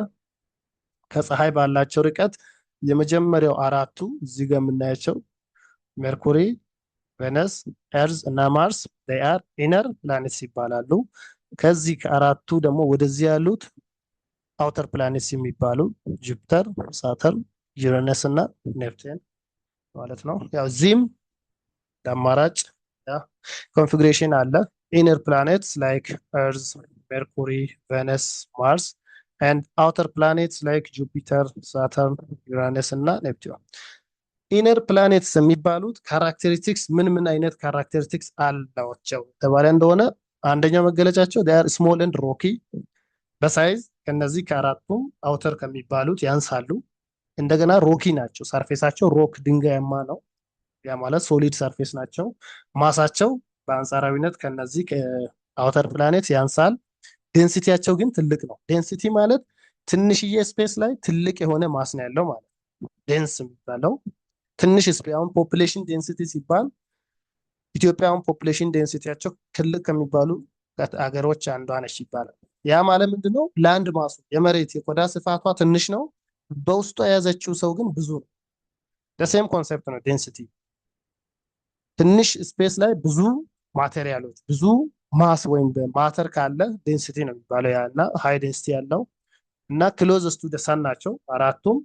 ከፀሐይ ባላቸው ርቀት የመጀመሪያው አራቱ እዚህ ጋር የምናያቸው ሜርኩሪ፣ ቬነስ፣ ኤርዝ እና ማርስ they are inner planets ይባላሉ። ከዚህ ከአራቱ ደግሞ ወደዚህ ያሉት አውተር ፕላኔትስ የሚባሉ ጁፒተር፣ ሳተርን፣ ዩራነስ እና ኔፕቲን ማለት ነው። ያው እዚህም አማራጭ ኮንፊግሬሽን አለ። ኢነር ፕላኔትስ ላይክ ኤርዝ፣ ሜርኩሪ፣ ቬነስ፣ ማርስ ኤንድ አውተር ፕላኔትስ ላይክ ጁፒተር፣ ሳተርን፣ ዩራነስ እና ኔፕቲዩን። ኢነር ፕላኔትስ የሚባሉት ካራክተሪስቲክስ ምን ምን አይነት ካራክተሪስቲክስ አላቸው ተባለ እንደሆነ አንደኛው መገለጫቸው ር ስሞል ኤንድ ሮኪ በሳይዝ ከነዚህ ከአራቱም አውተር ከሚባሉት ያንሳሉ። እንደገና ሮኪ ናቸው። ሰርፌሳቸው ሮክ ድንጋያማ ነው። ያ ማለት ሶሊድ ሰርፌስ ናቸው። ማሳቸው በአንጻራዊነት ከነዚህ ከአውተር ፕላኔት ያንሳል። ዴንሲቲያቸው ግን ትልቅ ነው። ዴንሲቲ ማለት ትንሽዬ ስፔስ ላይ ትልቅ የሆነ ማስ ነው ያለው ማለት ነው። ዴንስ የሚባለው ትንሽ ስፔስ። አሁን ፖፑሌሽን ዴንሲቲ ሲባል ኢትዮጵያውን ፖፑሌሽን ዴንሲቲያቸው ትልቅ ከሚባሉ አገሮች አንዷ ነች ይባላል። ያ ማለት ምንድነው? ላንድ ማሱ የመሬት የቆዳ ስፋቷ ትንሽ ነው፣ በውስጡ የያዘችው ሰው ግን ብዙ ነው። ደሴም ኮንሰፕት ነው ዴንሲቲ። ትንሽ ስፔስ ላይ ብዙ ማቴሪያሎች ብዙ ማስ ወይም ማተር ካለ ዴንሲቲ ነው የሚባለው። ያ እና ሃይ ዴንሲቲ ያለው እና ክሎዝስ ቱ ሰን ናቸው አራቱም።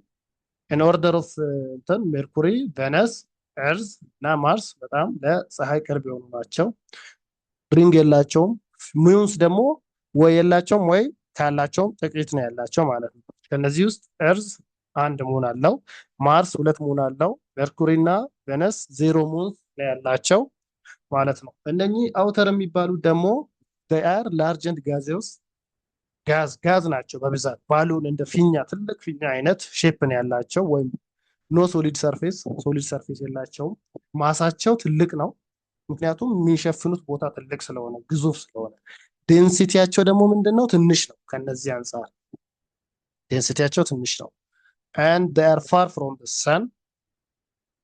ኢን ኦርደር ኦፍ እንትን ሜርኩሪ፣ ቬነስ፣ ኤርዝ እና ማርስ በጣም ለፀሐይ ቅርብ የሆኑ ናቸው። ሪንግ የላቸውም። ሙንስ ደግሞ ወይ የላቸውም ወይ ካላቸውም ጥቂት ነው ያላቸው ማለት ነው። ከነዚህ ውስጥ ኤርዝ አንድ ሙን አለው፣ ማርስ ሁለት ሙን አለው፣ ሜርኩሪ እና ቬነስ ዜሮ ሙን ነው ያላቸው ማለት ነው። እነኚህ አውተር የሚባሉት ደግሞ አር ላርጅ ኤንድ ጋዜውስ ጋዝ ናቸው በብዛት ባሉን እንደ ፊኛ ትልቅ ፊኛ አይነት ሼፕ ነው ያላቸው። ወይም ኖ ሶሊድ ሰርፌስ የላቸውም። ማሳቸው ትልቅ ነው፣ ምክንያቱም የሚሸፍኑት ቦታ ትልቅ ስለሆነ ግዙፍ ስለሆነ። ዴንሲቲያቸው ደግሞ ምንድነው? ትንሽ ነው። ከነዚህ አንጻር ዴንሲቲያቸው ትንሽ ነው። and they are far from the sun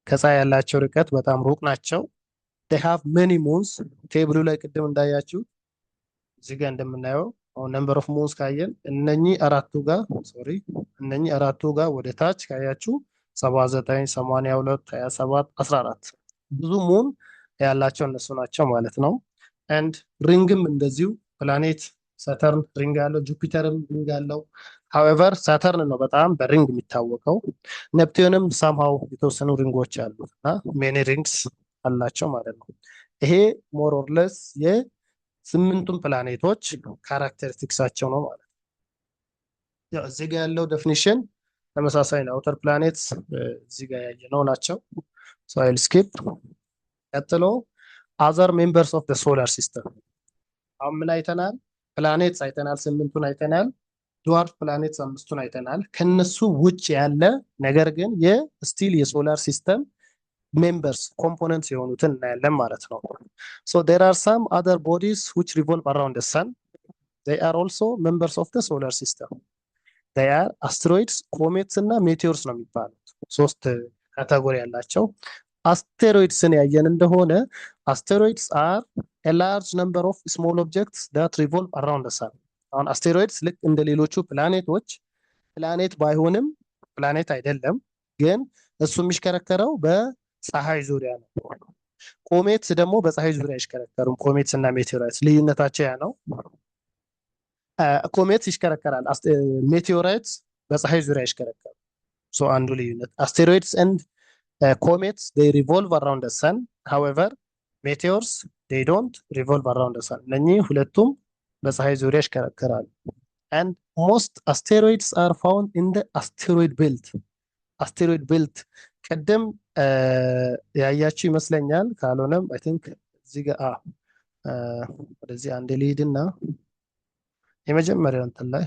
ከፀሐይ ያላቸው ርቀት በጣም ሩቅ ናቸው። they have many moons ቴብሉ ላይ ቅድም እንዳያችሁ እዚህ ጋር እንደምናየው አሁን ነምበር ኦፍ ሙንስ ካየን እነኚህ አራቱ ጋር ወደ ታች ካያችሁ 79 82 27 14 ብዙ ሙን ያላቸው እነሱ ናቸው ማለት ነው። and ሪንግም እንደዚሁ ፕላኔት ሳተርን ሪንግ አለው፣ ጁፒተርም ሪንግ አለው። ሃዌቨር ሳተርን ነው በጣም በሪንግ የሚታወቀው። ኔፕቲዩንም ሳምሃው የተወሰኑ ሪንጎች አሉት እና ሜኒ ሪንግስ አላቸው ማለት ነው። ይሄ ሞር ኦር ለስ የስምንቱም ፕላኔቶች ካራክተሪስቲክሳቸው ነው ማለት ነው። ያው እዚህ ጋር ያለው ዴፊኒሽን ተመሳሳይ ነው። አውተር ፕላኔትስ እዚህ ጋር ያየነው ናቸው። ሶ አይል ስኪፕ። ቀጥሎ አዘር ሜምበርስ ኦፍ ዘ ሶላር ሲስተም አሁን ምን አይተናል? ፕላኔትስ አይተናል፣ ስምንቱን አይተናል። ድዋርፍ ፕላኔትስ አምስቱን አይተናል። ከነሱ ውጭ ያለ ነገር ግን የስቲል የሶላር ሲስተም ሜምበርስ ኮምፖነንትስ የሆኑትን እናያለን ማለት ነው። ሶ ዴር አር ሳም አዘር ቦዲስ which revolve around the sun. they are also members of the solar system. they are asteroids, comets እና meteors ነው የሚባሉት። ሶስት ካቴጎሪ ያላቸው። አስቴሮይድስን ያየን እንደሆነ አስቴሮይድስ are a large number of small objects that revolve around the sun. አሁን አስቴሮይድስ ልክ እንደ ሌሎቹ ፕላኔቶች ፕላኔት ባይሆንም ፕላኔት አይደለም፣ ግን እሱ የሚሽከረከረው በፀሐይ ዙሪያ ነው። ኮሜትስ ደግሞ በፀሐይ ዙሪያ አይሽከረከሩም። ኮሜትስ እና ሜቴዎራይትስ ልዩነታቸው ያ ነው። ኮሜትስ ይሽከረከራል፣ ሜቴዎራይትስ በፀሐይ ዙሪያ አይሽከረከሩ። ሶ አንዱ ልዩነት አስቴሮይድስ ኤንድ comets they revolve around the sun. however meteors they don't revolve around the sun. እነኚህ ሁለቱም በፀሐይ ዙሪያ ይሽከረከራሉ። and most asteroids are found in the asteroid belt ቀደም ያያችሁ ይመስለኛል። ካልሆነም አይ ቲንክ እዚህ ጋር ወደዚህ አንድ ሊድና የመጀመሪያው እንትን ላይ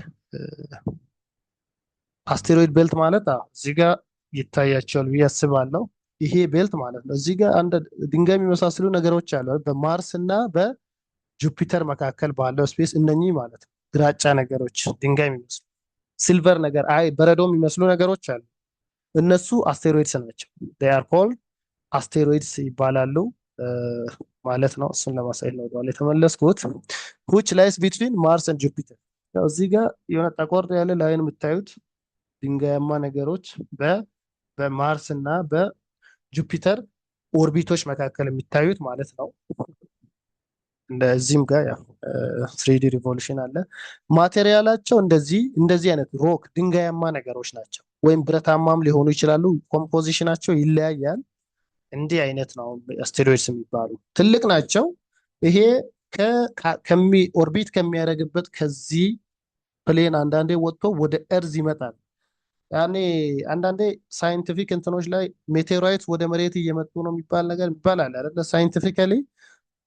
አስቴሮይድ ቤልት ማለት እዚህ ጋር ይታያቸዋል ብዬ አስባለሁ። ይሄ ቤልት ማለት ነው። እዚህ ጋር አንድ ድንጋይ የሚመሳሰሉ ነገሮች አሉ በማርስ እና በጁፒተር መካከል ባለው ስፔስ። እነኚህ ማለት ነው ግራጫ ነገሮች ድንጋይ የሚመስሉ ሲልቨር ነገር በረዶ የሚመስሉ ነገሮች አሉ። እነሱ አስቴሮይድስ ናቸው። they are called አስቴሮይድስ ይባላሉ ማለት ነው። እሱን ለማሳየት ነው ወደኋላ የተመለስኩት። which lies between Mars and Jupiter። ያው እዚህ ጋር የሆነ ጠቆር ያለ ላይን የምታዩት ድንጋያማ ነገሮች በማርስ እና በጁፒተር ኦርቢቶች መካከል የሚታዩት ማለት ነው። እንደዚህም ጋር ያው ትሪዲ ሪቮሉሽን አለ። ማቴሪያላቸው እንደዚህ አይነት ሮክ ድንጋያማ ነገሮች ናቸው፣ ወይም ብረታማም ሊሆኑ ይችላሉ። ኮምፖዚሽናቸው ይለያያል። እንዲህ አይነት ነው አስቴሮይድስ የሚባሉ ትልቅ ናቸው። ይሄ ኦርቢት ከሚያደርግበት ከዚህ ፕሌን አንዳንዴ ወጥቶ ወደ እርዝ ይመጣል። ያኔ አንዳንዴ ሳይንቲፊክ እንትኖች ላይ ሜቴሮይት ወደ መሬት እየመጡ ነው የሚባል ነገር ይባላል አይደለ? ሳይንቲፊካሊ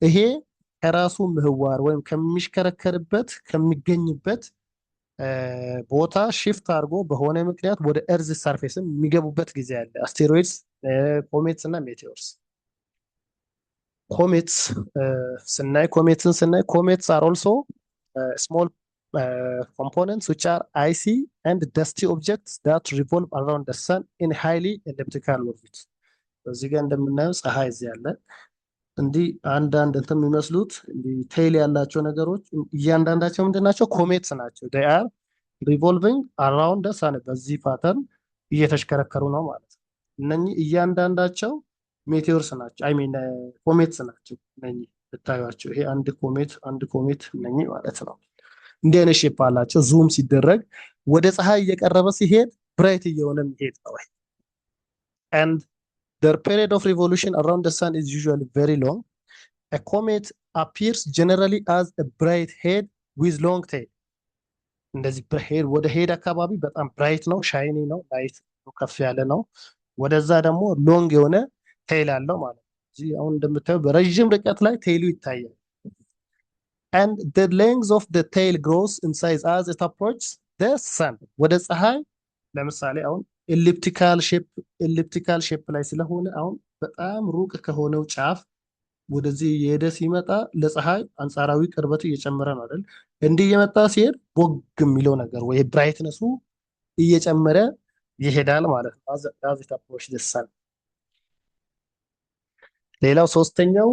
ይሄ ከራሱ ምህዋር ወይም ከሚሽከረከርበት ከሚገኝበት ቦታ ሽፍት አድርጎ በሆነ ምክንያት ወደ እርዝ ሰርፌስም የሚገቡበት ጊዜ አለ። አስቴሮይድስ፣ ኮሜትስ እና ሜቴዎርስ። ኮሜትስ ስናይ ኮሜትስ አር ኦልሶ ስሞል components which are icy and dusty objects that revolve around the sun in highly elliptical orbit። በዚህ ጋር እንደምናየው ፀሐይ እዚህ ያለ እንዲህ አንዳንድ እንትን የሚመስሉት እንዲህ ቴይል ያላቸው ነገሮች እያንዳንዳቸው ምንድን ናቸው? ኮሜትስ ናቸው። they are revolving around the sun በዚህ ፓተርን እየተሽከረከሩ ነው ማለት ነው። እነኚህ እያንዳንዳቸው ሜቴዎርስ ናቸው። አይ ሚን ኮሜትስ ናቸው። እነኚህ ብታዩቸው ይሄ አንድ ኮሜት እነኚህ ማለት ነው። እንዲህ አይነት ሼፕ አላቸው። ዙም ሲደረግ ወደ ፀሐይ እየቀረበ ሲሄድ ብራይት እየሆነ የሚሄድ ነው። and their period of revolution around the sun is usually very long. A comet appears generally as a bright head with long tail። እንደዚህ ወደ ሄድ አካባቢ በጣም ብራይት ነው፣ ሻይኒ ነው፣ ላይት ከፍ ያለ ነው። ወደዛ ደግሞ ሎንግ የሆነ ቴይል አለው ማለት ነው። እዚህ አሁን እንደምታየው በረዥም ርቀት ላይ ቴይሉ ይታያል። and the length of the tail grows in size as it approaches the sun። ወደ ፀሐይ ለምሳሌ አሁን ኤሊፕቲካል ሼፕ ላይ ስለሆነ አሁን በጣም ሩቅ ከሆነው ጫፍ ወደዚህ የሄደ ሲመጣ ለፀሐይ አንጻራዊ ቅርበቱ እየጨመረ ነው አይደል? እንዲህ እየመጣ ሲሄድ ቦግ የሚለው ነገር ወይ ብራይትነሱ እየጨመረ ይሄዳል ማለት ነው። as it approaches the sun። ሌላው ሶስተኛው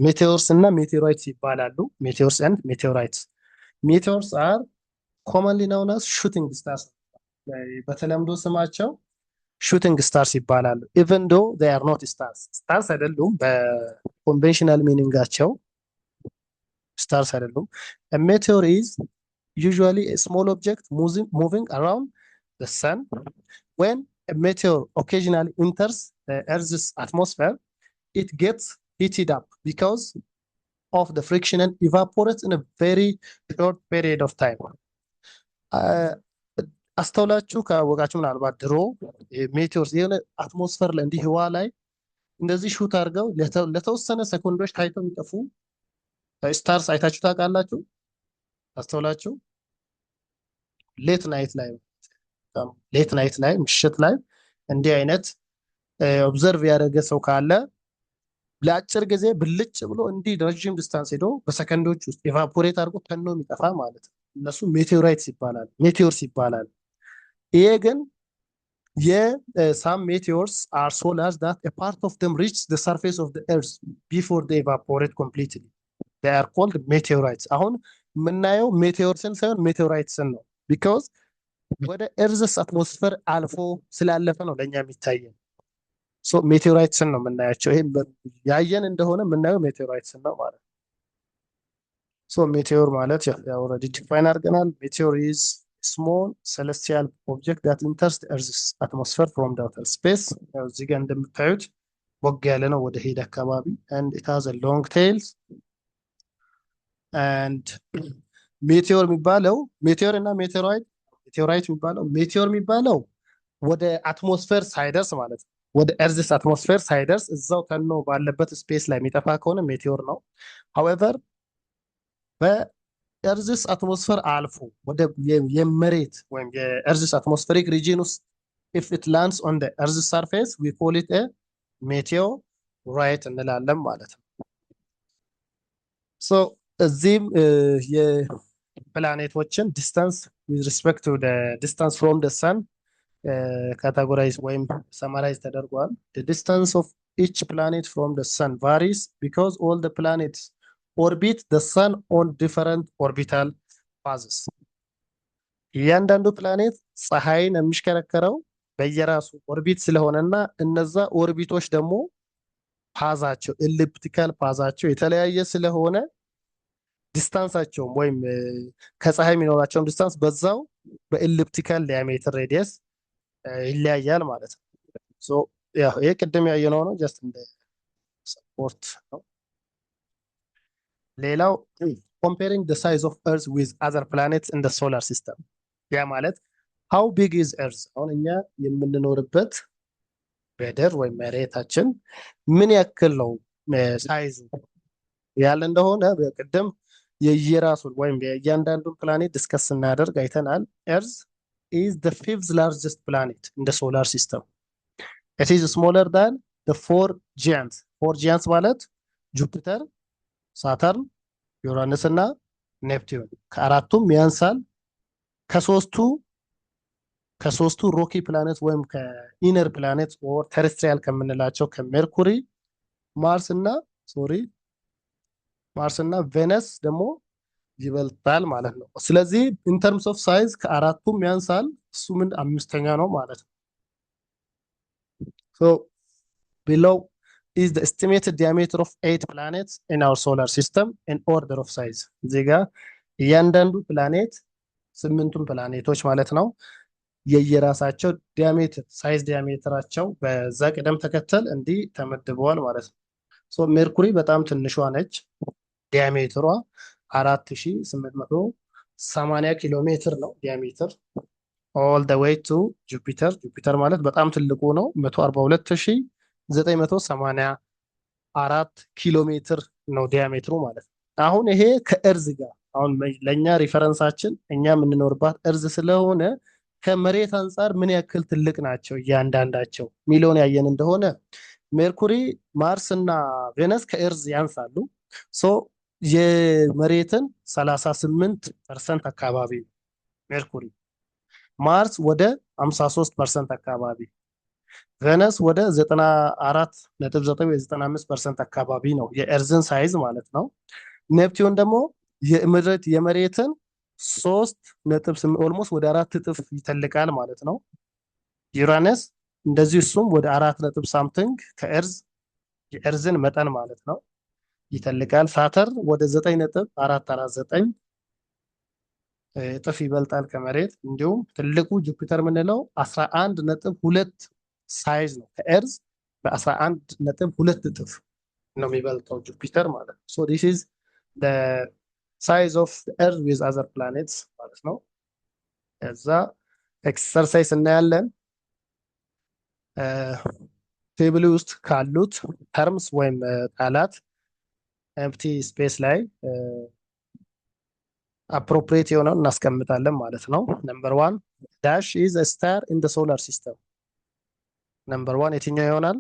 ሜቴዎርስ እና ሜቴሮይትስ ይባላሉ። ሜቴዎርስ ኤንድ ሜቴሮይትስ። ሜቴዎርስ አር ኮመንሊ ናውን አስ ሹቲንግ ስታርስ። በተለምዶ ስማቸው ሹቲንግ ስታርስ ይባላሉ። ኢቨን ዶ they are not stars ስታርስ አይደሉም። በኮንቬንሽናል ሚኒንጋቸው ስታርስ አይደሉም። a meteor is usually a small object moving around the sun. When a meteor occasionally enters the Earth's atmosphere, it gets heated up because of the friction and evaporates in a very short period of time. አስተውላችሁ ካወቃችሁ ምናልባት ድሮ ሜቴዎርስ የሆነ አትሞስፈር ላይ እንዲህ ህዋ ላይ እንደዚህ ሹት አድርገው ለተወሰነ ሰኮንዶች ታይተው የሚጠፉ ስታርስ አይታችሁ ታውቃላችሁ? አስተውላችሁ? ሌት ናይት ላይ ምሽት ላይ እንዲህ አይነት ኦብዘርቭ ያደረገ ሰው ካለ ለአጭር ጊዜ ብልጭ ብሎ እንዲህ ረዥም ዲስታንስ ሄዶ በሰከንዶች ውስጥ ኤቫፖሬት አድርጎ ተኖ የሚጠፋ ማለት ነው። እነሱ ሜቴዎራይትስ ይባላል፣ ሜቴዎርስ ይባላል። ይሄ ግን some meteors are so large that a part of them reaches the surface of the earth before they evaporate completely. They are called meteorites. አሁን የምናየው ሜቴዎርስን ሳይሆን ሜቴዎራይትስን ነው። because ወደ ኤርዝስ አትሞስፈር አልፎ ስላለፈ ነው ለእኛ የሚታየን። ሶ ሜቴዎራይትስን ነው የምናያቸው። ይሄ ያየን እንደሆነ የምናየው ሜቴዎራይትስን ነው ማለት ነው። ሶ ሜቴዎር ማለት ያው ኦልሬዲ ዲፋይን አድርገናል። ሜቴዎር ኢዝ small celestial object that enters the Earth's atmosphere from the outer space። ያው እዚህ ጋር እንደምታዩት ቦግ ያለ ነው ወደ ሄድ አካባቢ and it has a long tails and ሜቴዎር የሚባለው ሜቴዎር እና ሜቴዎራይት የሚባለው ሜቴዎር የሚባለው ወደ አትሞስፌር ሳይደርስ ማለት ነው። ወደ ኤርዝስ አትሞስፌር ሳይደርስ እዛው ተኖ ባለበት ስፔስ ላይ የሚጠፋ ከሆነ ሜቴዎር ነው። however በኤርዝስ አትሞስፌር አልፎ ወደ የመሬት ወይም የኤርዝስ አትሞስፌሪክ ሪጅን ውስጥ if it lands on the earth's surface we call it a meteorite እንላለን ማለት ነው። ሶ እዚህም የፕላኔቶችን ዲስታንስ with respect to the distance from the sun ካታጎራይዝ ወይም ሰማራይዝ ተደርጓል። the distance of each planet from the sun varies because all the planets orbit the sun on different orbital phases። እያንዳንዱ ፕላኔት ፀሐይን የሚሽከረከረው በየራሱ ኦርቢት ስለሆነና እነዛ ኦርቢቶች ደግሞ ፓዛቸው ኤሊፕቲካል ፓዛቸው የተለያየ ስለሆነ ዲስታንሳቸውም ወይም ከፀሐይ የሚኖራቸውን ዲስታንስ በዛው በኤሊፕቲካል ዲያሜትር ሬዲየስ ይለያያል ማለት ነው። ሶ ያው ይሄ ቅድም ያየነው ነው፣ ጀስት እንደ ሰፖርት ነው። ሌላው comparing the size of earth with other planets in the solar system ያ ማለት how big is earth አሁን እኛ የምንኖርበት ምድር ወይም መሬታችን ምን ያክል ነው ሳይዙ ያለ እንደሆነ በቅድም የየራሱን ወይም የእያንዳንዱን ፕላኔት ዲስከስ ስናደርግ አይተናል። ኤርዝ is the fifth largest planet in the solar system. It is smaller than the four giants. four giants ማለት ጁፒተር፣ ሳተርን፣ ዩራነስ እና ኔፕቲዩን ከአራቱም ያንሳል። ከሶስቱ ሮኪ ፕላኔት ወይም ከኢነር ፕላኔት ኦር ተሬስትሪያል ከምንላቸው ከሜርኩሪ፣ ማርስ እና ቬነስ ደግሞ ይበልጣል ማለት ነው። ስለዚህ ኢን ተርምስ ኦፍ ሳይዝ ከአራቱም ያንሳል። እሱ ምን አምስተኛ ነው ማለት ነው። ሶ below is the estimated diameter of 8 planets in our solar system in order of size እዚህ ጋር እያንዳንዱ ፕላኔት ስምንቱም ፕላኔቶች ማለት ነው የየራሳቸው ዲያሜትር ሳይዝ ዲያሜትራቸው በዛ ቅደም ተከተል እንዲህ ተመድበዋል ማለት ነው። ሶ ሜርኩሪ በጣም ትንሿ ነች። ዲያሜትሯ 4880 ኪሎ ሜትር ነው ዲያሜትር። ኦል ዘ ዌይ ቱ ጁፒተር ማለት በጣም ትልቁ ነው 142984 ኪሎ ሜትር ነው ዲያሜትሩ ማለት ነው። አሁን ይሄ ከእርዝ ጋር አሁን ለኛ ሪፈረንሳችን እኛ የምንኖርባት እርዝ ስለሆነ ከመሬት አንጻር ምን ያክል ትልቅ ናቸው እያንዳንዳቸው ሚሊዮን ያየን እንደሆነ ሜርኩሪ፣ ማርስ እና ቬነስ ከእርዝ ያንሳሉ። ሶ የመሬትን 38% አካባቢ ሜርኩሪ፣ ማርስ ወደ 53% አካባቢ፣ ቬነስ ወደ 94.995% አካባቢ ነው የእርዝን ሳይዝ ማለት ነው። ኔፕቲዩን ደግሞ የመሬትን 3.8 ኦልሞስት ወደ 4 እጥፍ ይተልቃል ማለት ነው። ዩራነስ እንደዚህ እሱም ወደ 4 ነጥብ ሳምቲንግ ከእርዝ የእርዝን መጠን ማለት ነው ይተልቃል። ሳተርን ወደ 9.449 እጥፍ ይበልጣል ከመሬት። እንዲሁም ትልቁ ጁፒተር የምንለው 11.2 ሳይዝ ነው ከእርዝ በ11.2 እጥፍ ነው የሚበልጠው ጁፒተር ማለት ነው። ሶ ዲስ ኢዝ the size of the earth with other planets ማለት ነው። እዛ ኤክሰርሳይዝ እናያለን። ቴብል ውስጥ ካሉት ተርምስ ወይም ቃላት ኤምፕቲ ስፔስ ላይ አፕሮፕሪየት የሆነውን እናስቀምጣለን ማለት ነው። ነምበር 1 ዳሽ ኢዝ a star in the solar system። ነምበር 1 የትኛው ይሆናል?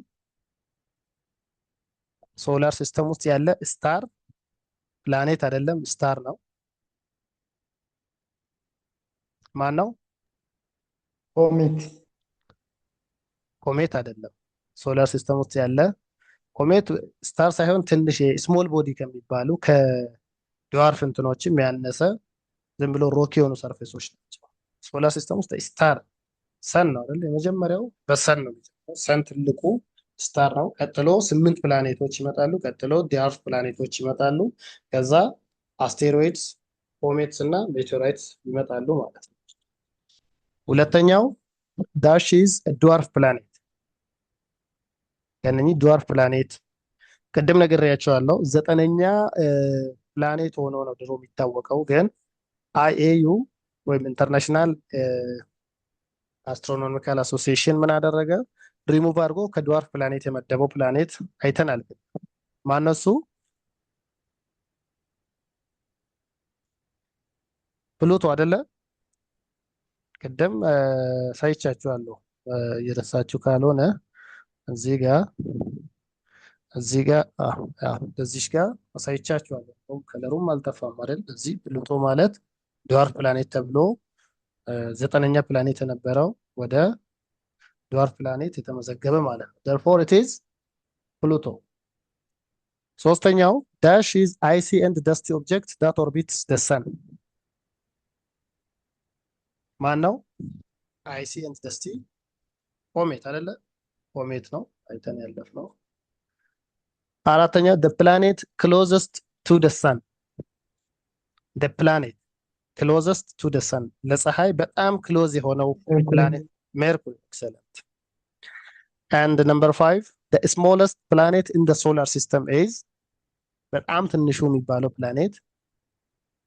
ሶላር ሲስተም ውስጥ ያለ ስታር ፕላኔት አይደለም፣ ስታር ነው። ማን ነው? ኮሜት አይደለም። ሶላር ሲስተም ውስጥ ያለ ኮሜት ስታር ሳይሆን ትንሽ ስሞል ቦዲ ከሚባሉ ከድዋርፍ እንትኖችም ያነሰ ዝም ብሎ ሮኪ የሆኑ ሰርፌሶች ናቸው። ሶላር ሲስተም ውስጥ ስታር ሰን ነው አይደል? የመጀመሪያው በሰን ነው። ሰን ትልቁ ስታር ነው። ቀጥሎ 8 ፕላኔቶች ይመጣሉ። ቀጥሎ ዲያርፍ ፕላኔቶች ይመጣሉ። ከዛ አስቴሮይድስ፣ ኮሜትስ እና ሜቴኦራይትስ ይመጣሉ ማለት ነው። ሁለተኛው ዳሽ ኢዝ ድዋርፍ ፕላኔት። ከነኚህ ድዋርፍ ፕላኔት ቅድም ነግሬያቸዋለሁ። 9ኛ ፕላኔት ሆኖ ነው ድሮ የሚታወቀው። ግን አይኤዩ ወይም ኢንተርናሽናል አስትሮኖሚካል አሶሲዬሽን ምን አደረገ? ሪሙቭ አድርጎ ከድዋርፍ ፕላኔት የመደበው ፕላኔት አይተናል። ማነሱ? ፕሉቶ አይደለ? ቅድም ሳይቻችኋለሁ እየረሳችሁ ካልሆነ እዚህ ጋር እዚህ ጋር አሳይቻችኋለሁ። ከለሩም አልጠፋም አይደል? እዚህ ፕሉቶ ማለት ድዋርፍ ፕላኔት ተብሎ 9ኛ ፕላኔት የነበረው ወደ ድዋርፍ ፕላኔት የተመዘገበ ማለት ነው። therefore it is Pluto። ሶስተኛው dash is icy and dusty object that orbits the sun። ማን ነው? icy and dusty ኮሜት አይደለ? ኮሜት ነው አይተን ያለፍነው። አራተኛ the planet closest to the sun the planet closest to the sun ለፀሐይ በጣም ክሎዝ የሆነው ፕላኔት ሜርኩሪ excellent and number 5 the smallest planet in the solar system is በጣም ትንሹ የሚባለው ፕላኔት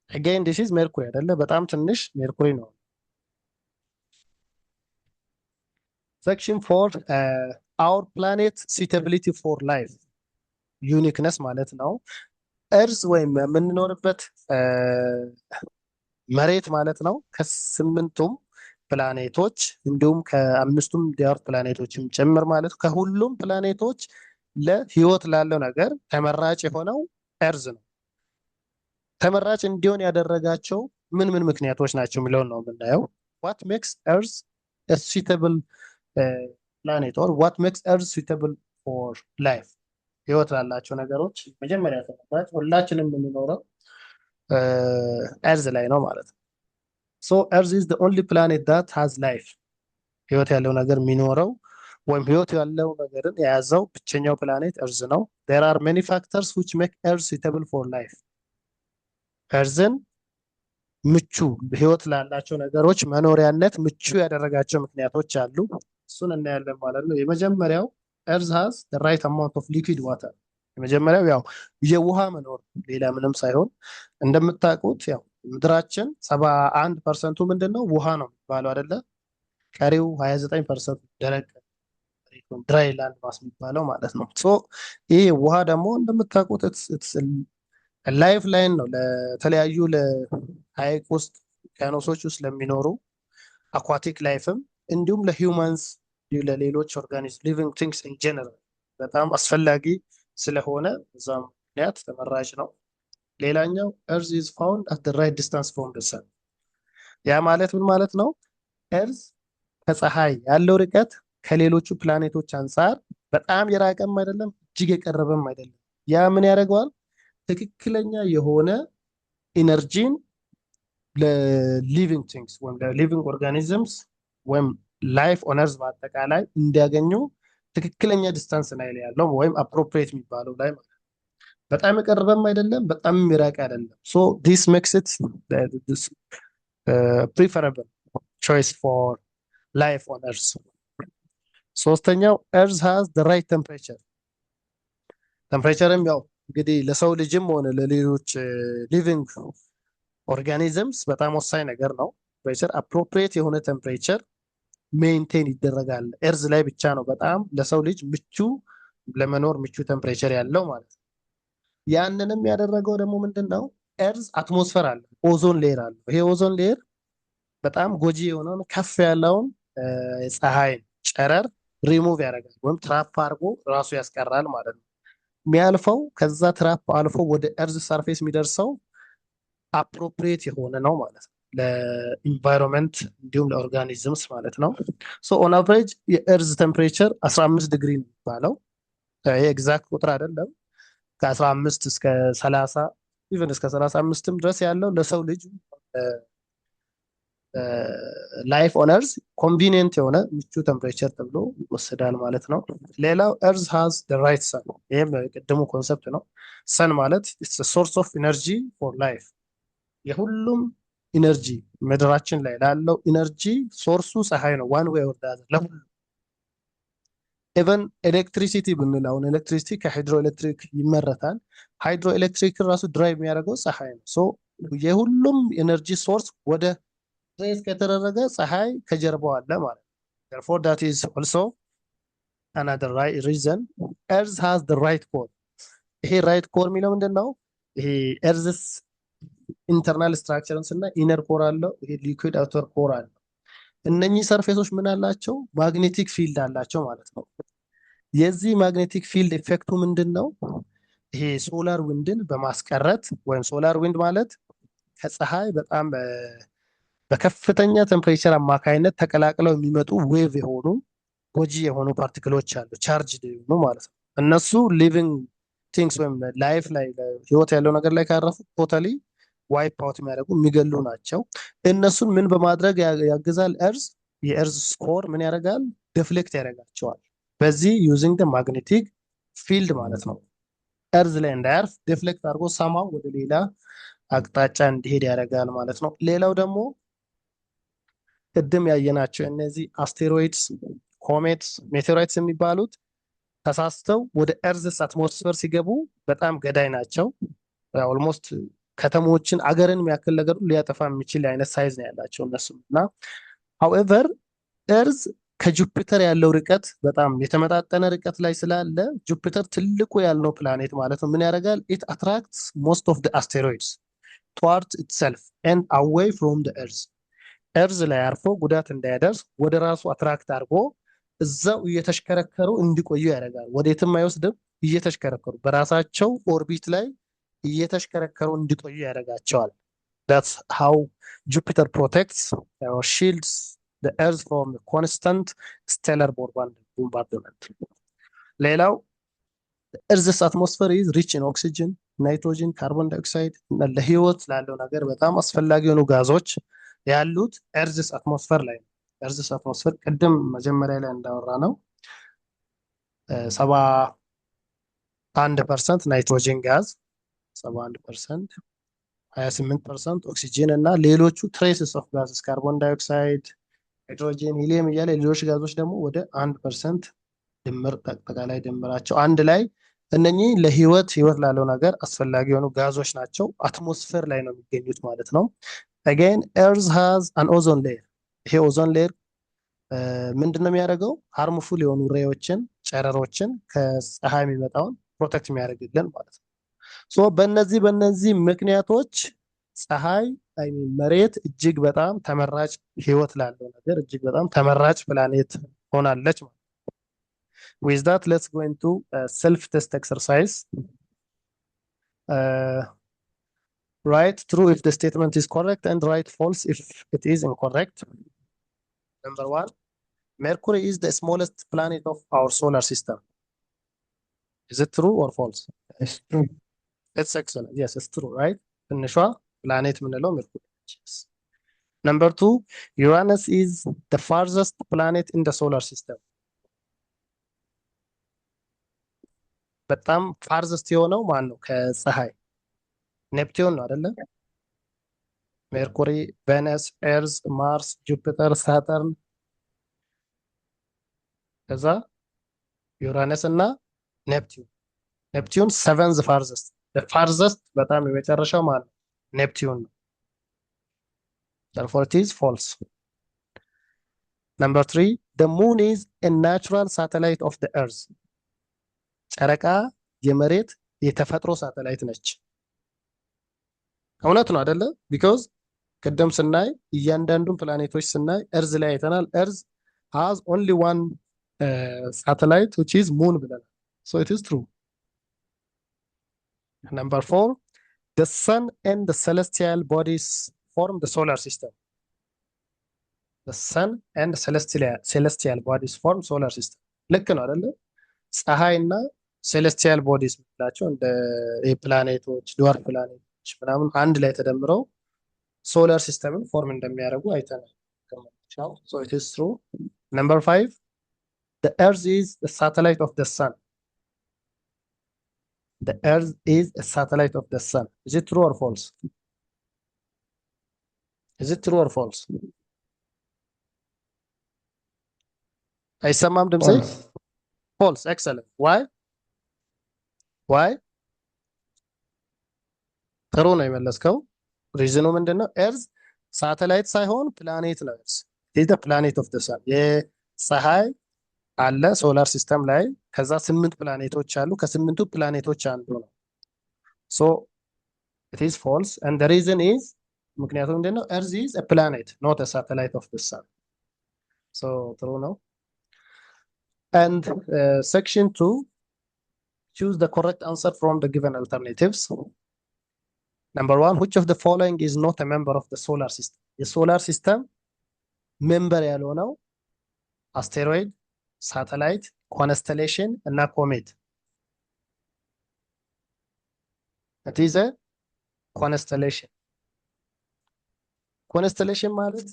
again this is mercury አይደለ በጣም ትንሽ ሜርኩሪ ነው section 4 our planet suitability for life uniqueness ማለት ነው እርዝ ወይም የምንኖርበት መሬት ማለት ነው ከስምንቱም ፕላኔቶች እንዲሁም ከአምስቱም ዲያርት ፕላኔቶችም ጭምር ማለት ከሁሉም ፕላኔቶች ለህይወት ላለው ነገር ተመራጭ የሆነው እርዝ ነው ተመራጭ እንዲሆን ያደረጋቸው ምን ምን ምክንያቶች ናቸው የሚለውን ነው የምናየው what makes earth a suitable planet or what makes earth suitable for life ህይወት ላላቸው ነገሮች መጀመሪያ ተመራጭ ሁላችንም የምንኖረው እርዝ ላይ ነው ማለት ነው so earth is the only planet that has life ህይወት ያለው ነገር የሚኖረው ወይም ህይወት ያለው ነገርን የያዘው ብቸኛው ፕላኔት እርዝ ነው there are many factors which make earth suitable for life እርዝን ምቹ ህይወት ላላቸው ነገሮች መኖሪያነት ምቹ ያደረጋቸው ምክንያቶች አሉ እሱን እናያለን ማለት ነው የመጀመሪያው earth has the right amount of liquid water የመጀመሪያው ያው የውሃ መኖር ሌላ ምንም ሳይሆን እንደምታውቁት ያው ምድራችን 71% ምንድነው ውሃ ነው ባለው አይደለ ቀሪው 29% ደረቅ ድራይ ላንድ ማስ የሚባለው ማለት ነው ሶ ይሄ ውሃ ደግሞ እንደምታውቁት ላይፍ ላይን ነው ለተለያዩ ለሃይቅ ውስጥ ውቅያኖሶች ውስጥ ለሚኖሩ አኳቲክ ላይፍም እንዲሁም ለሂውማንስ ለሌሎች ኦርጋኒዝም ሊቪንግ ቲንግስ ኢን ጀነራል በጣም አስፈላጊ ስለሆነ በዛም ምክንያት ተመራጭ ነው ሌላኛው earth is found at the right distance from the sun ያ ማለት ምን ማለት ነው earth ከፀሐይ ያለው ርቀት ከሌሎቹ ፕላኔቶች አንፃር በጣም የራቀም አይደለም እጅግ የቀረበም አይደለም ያ ምን ያደርገዋል ትክክለኛ የሆነ ኢነርጂን ለሊቪንግ ቲንግስ ወይም ለሊቪንግ ኦርጋኒዝምስ ወይም ላይፍ ኦን እርዝ በአጠቃላይ እንዲያገኙ ትክክለኛ ዲስታንስ ላይ ያለው ወይም አፕሮፕሪየት የሚባለው ላይ ማለት በጣም የቀረበም አይደለም በጣም የሚራቅ አይደለም so this makes it this preferable choice for life on earth ሶስተኛው earth has the right temperature ቴምፕሬቸርም ያው እንግዲህ ለሰው ልጅም ሆነ ለሌሎች ሊቪንግ ኦርጋኒዝምስ በጣም ወሳኝ ነገር ነው ቴምፕሬቸር አፕሮፕሪየት የሆነ ቴምፕሬቸር ሜንቴን ይደረጋል እርዝ ላይ ብቻ ነው በጣም ለሰው ልጅ ምቹ ለመኖር ምቹ ቴምፕሬቸር ያለው ማለት ነው ያንንም ያደረገው ደግሞ ምንድነው እርዝ አትሞስፌር አለ ኦዞን ሌየር አለ ይሄ ኦዞን ሌየር በጣም ጎጂ የሆነውን ከፍ ያለውን ፀሐይ ጨረር ሪሙቭ ያደርጋል ወይም ትራፕ አድርጎ ራሱ ያስቀራል ማለት ነው የሚያልፈው ከዛ ትራፕ አልፎ ወደ እርዝ ሰርፌስ የሚደርሰው አፕሮፕሪየት የሆነ ነው ማለት ነው ለኢንቫይሮንመንት እንዲሁም ለኦርጋኒዝምስ ማለት ነው ሶ ኦን አቨሬጅ የእርዝ ቴምፕሬቸር 15 ዲግሪ ነው የሚባለው ይሄ ኤግዛክት ቁጥር አይደለም ከ15 እስከ 30 ኢቨን እስከ 35 ድረስ ያለው ለሰው ልጅ ላይፍ ኦን እርዝ ኮንቪኒየንት የሆነ ምቹ ቴምፕሬቸር ተብሎ ይወሰዳል ማለት ነው ሌላው earth has the right sun ይሄም የቀደሙ ኮንሰፕት ነው ሰን ማለት it's a source of energy for life የሁሉም ኢነርጂ ምድራችን ላይ ላለው ኢነርጂ ሶርሱ ፀሐይ ነው one way or the other ለሁሉ ኢቨን ኤሌክትሪሲቲ ብንላውን ኤሌክትሪሲቲ ከሃይድሮ ኤሌክትሪክ ይመረታል ሃይድሮ ኤሌክትሪክ ራሱ ድራይቭ የሚያደርገው ፀሐይ ነው ሶ የሁሉም ኤነርጂ ሶርስ ወደ ትሬስ ከተደረገ ፀሐይ ከጀርባው አለ ማለት ነው therefore that is also another right reason earth has the right core ይሄ ራይት ኮር የሚለው ምንድነው ይሄ earth's ኢንተርናል ስትራክቸርን እና ኢነር ኮር አለው ይሄ ሊኩዊድ አውተር ኮር አለው እነኚህ ሰርፌሶች ምን አላቸው ማግኔቲክ ፊልድ አላቸው ማለት ነው የዚህ ማግኔቲክ ፊልድ ኢፌክቱ ምንድነው ይሄ ሶላር ዊንድን በማስቀረት ወይም ሶላር ዊንድ ማለት ከፀሐይ በጣም በከፍተኛ ቴምፕሬቸር አማካይነት ተቀላቅለው የሚመጡ ዌቭ የሆኑ ጎጂ የሆኑ ፓርቲክሎች አሉ ቻርጅድ የሆኑ ማለት ነው እነሱ ሊቪንግ ቲንግስ ወይም ላይፍ ላይ ህይወት ያለው ነገር ላይ ካረፉ ቶታሊ ዋይፕ አውት የሚያደርጉ የሚገሉ ናቸው እነሱን ምን በማድረግ ያግዛል እርዝ የእርዝ ስኮር ምን ያደርጋል ዲፍሌክት ያደርጋቸዋል በዚህ ዩዚንግ ደ ማግኔቲክ ፊልድ ማለት ነው እርዝ ላይ እንዳያርፍ ዲፍሌክት አድርጎ ሰማው ወደ ሌላ አቅጣጫ እንዲሄድ ያደርጋል ማለት ነው። ሌላው ደግሞ ቅድም ያየናቸው እነዚህ አስቴሮይድስ፣ ኮሜትስ፣ ሜቴሮይድስ የሚባሉት ተሳስተው ወደ ኤርዝስ አትሞስፌር ሲገቡ በጣም ገዳይ ናቸው። ኦልሞስት ከተሞችን አገርን የሚያክል ነገር ሊያጠፋ የሚችል አይነት ሳይዝ ነው ያላቸው እነሱም እና ሀውኤቨር ኤርዝ ከጁፒተር ያለው ርቀት በጣም የተመጣጠነ ርቀት ላይ ስላለ ጁፒተር ትልቁ ያልነው ፕላኔት ማለት ነው ምን ያደርጋል? ኢት አትራክትስ ሞስት ኦፍ አስቴሮይድስ towards itself and away from the earth ኤርዝ ላይ አርፎ ጉዳት እንዳያደርስ ወደ ራሱ አትራክት አድርጎ እዛው እየተሽከረከሩ እንዲቆዩ ያደርጋል። ወዴትም አይወስድም። እየተሽከረከሩ በራሳቸው ኦርቢት ላይ እየተሽከረከሩ እንዲቆዩ ያደርጋቸዋል። that's how Jupiter protects or shields the earth from constant stellar bombardment። ሌላው earth's atmosphere is rich in oxygen, ናይትሮጅን፣ ካርቦን ዳይኦክሳይድ እና ለህይወት ላለው ነገር በጣም አስፈላጊ የሆኑ ጋዞች ያሉት ኤርዝስ አትሞስፌር ላይ ነው። ኤርዝስ አትሞስፌር ቅድም መጀመሪያ ላይ እንዳወራ ነው 71% ናይትሮጅን ጋዝ፣ 71%፣ 28% ኦክሲጅን እና ሌሎቹ ትሬስስ ኦፍ ጋዝስ ካርቦን ዳይኦክሳይድ፣ ሃይድሮጅን፣ ሂሊየም እያለ ሌሎች ጋዞች ደግሞ ወደ 1% ድምር አጠቃላይ ድምራቸው አንድ ላይ እነኚህ ለህይወት ላለው ነገር አስፈላጊ የሆኑ ጋዞች ናቸው። አትሞስፌር ላይ ነው የሚገኙት ማለት ነው። again earth has an ozone layer። ይሄ ኦዞን ሌየር ምንድን ነው የሚያደርገው? ሃርምፉል የሆኑ ሬዎችን ጨረሮችን ከፀሐይ የሚመጣውን ፕሮቴክት የሚያደርግልን ማለት ነው። ሶ በእነዚህ ምክንያቶች ፀሐይ መሬት እጅግ በጣም ተመራጭ ህይወት ላለው ነገር እጅግ በጣም ተመራጭ ፕላኔት ሆናለች ማለት ነው። with that let's go into self test exercise. Write true if the statement is correct and write false if it is incorrect. Number 1, Mercury is the smallest planet of our solar system. Is it true or false? It's true. It's excellent. Yes, it's true, right? ትንሿ planet ምንለው Mercury. Yes. Number 2, Uranus is the farthest planet in the solar system. በጣም farthest የሆነው ማን ነው? ከፀሐይ ኔፕቲዩን ነው አይደለ? ሜርኩሪ፣ ቬነስ፣ ኤርዝ፣ ማርስ፣ ጁፒተር፣ ሳተርን ከዛ ዩራነስ እና ኔፕቲዩን። ኔፕቲዩን ሰቨንዝ ፋርዘስት ፋርዘስት በጣም የመጨረሻው ማለት ነው ኔፕቲዩን ነው። therefore it is false. Number 3, the moon is a natural satellite of the earth. ጨረቃ የመሬት የተፈጥሮ ሳተላይት ነች። እውነት ነው አይደለ? ቢኮዝ ቅድም ስናይ እያንዳንዱን ፕላኔቶች ስናይ እርዝ ላይ አይተናል። እርዝ has only one satellite which is moon ብለናል። so it is true. Number 4, the sun and the celestial bodies form the solar system. The sun and celestial bodies form solar system. ልክ ነው አይደለ? ፀሐይ እና ሴሌስቲያል ቦዲስ የምንላቸው እንደ ፕላኔቶች ድዋርፍ ፕላኔቶች ምናምን አንድ ላይ ተደምረው ሶላር ሲስተምን ፎርም እንደሚያደርጉ አይተናል። so it is true. Number 5, the earth is a satellite of the sun. The earth is a satellite of the sun. Is it true or false? Is it true or false? አይሰማም ድምጼ? False. false. Excellent. why ጥሩ ነው የመለስከው። ሪዝኑ ምንድነው? ኤርዝ ሳተላይት ሳይሆን ፕላኔት ነው። ኤርዝ is the planet of the sun. የፀሐይ አለ ሶላር ሲስተም ላይ ከዛ 8 ፕላኔቶች አሉ። ከ8ቱ ፕላኔቶች አንዱ ነው። so it is false and the reason is ምክንያቱም ምንድነው? ኤርዝ is a planet not a satellite of the sun. so ጥሩ ነው። and section 2, choose the correct answer from the given alternatives. Number 1, which of the following is not a member of the solar system? የሶላር ሲስተም ሜምበር ያልሆነው አስቴሮይድ፣ ሳተላይት፣ ኮንስተሌሽን እና ኮሜት። it is a constellation. ኮንስተሌሽን ማለት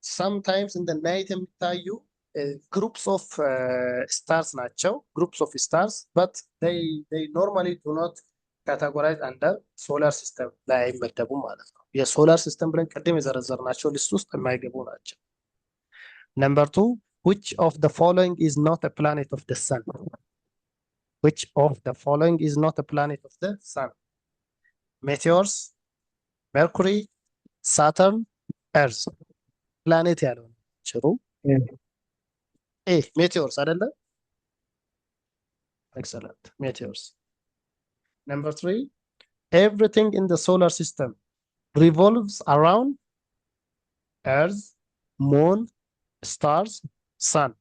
sometimes in the night የሚታዩ groups of stars ናቸው። groups of stars but they normally do not ካታጎራይዝ አንደር ሶላር ሲስተም ላይ አይመደቡም ማለት ነው። የሶላር ሲስተም ብለን ቅድም የዘረዘርናቸው ሊስት ውስጥ የማይገቡ ናቸው። ነምበር ቱ which of the following is not a planet of the sun? Which of the following is not a planet of the sun? Meteors, Mercury, Saturn, Earth. ፕላኔት ያለው ችሩ ሜቴዎርስ አይደለ? ኤክሰለንት ሜቴዎርስ። ነምበር 3 everything in the solar system revolves around earth, moon, stars, sun.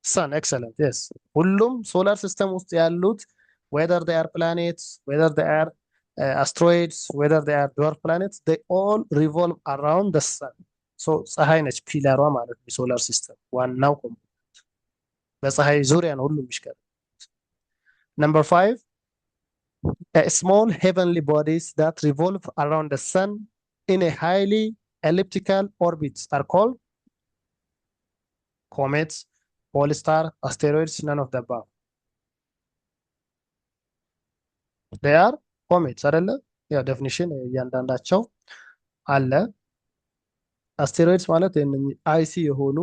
sun excellent yes ሁሉም ሶላር ሲስተም ውስጥ ያሉት whether they are planets, whether they are asteroids, whether they are dwarf planets, they all revolve around the sun. so ፀሐይ ነች ፒላሯ ማለት ነው የሶላር ሲስተም ዋናው ኮምፖነንት በፀሐይ ዙሪያ ነው ሁሉም የሚሽከረከሩት። number 5 small heavenly bodies that revolve around the sun in a highly elliptical orbits are called comets, pole star, asteroids, none of the above. they are comets አይደለ? ያው ዴፊኒሽን እያንዳንዳቸው አለ። አስቴሮይድስ ማለት አይሲ የሆኑ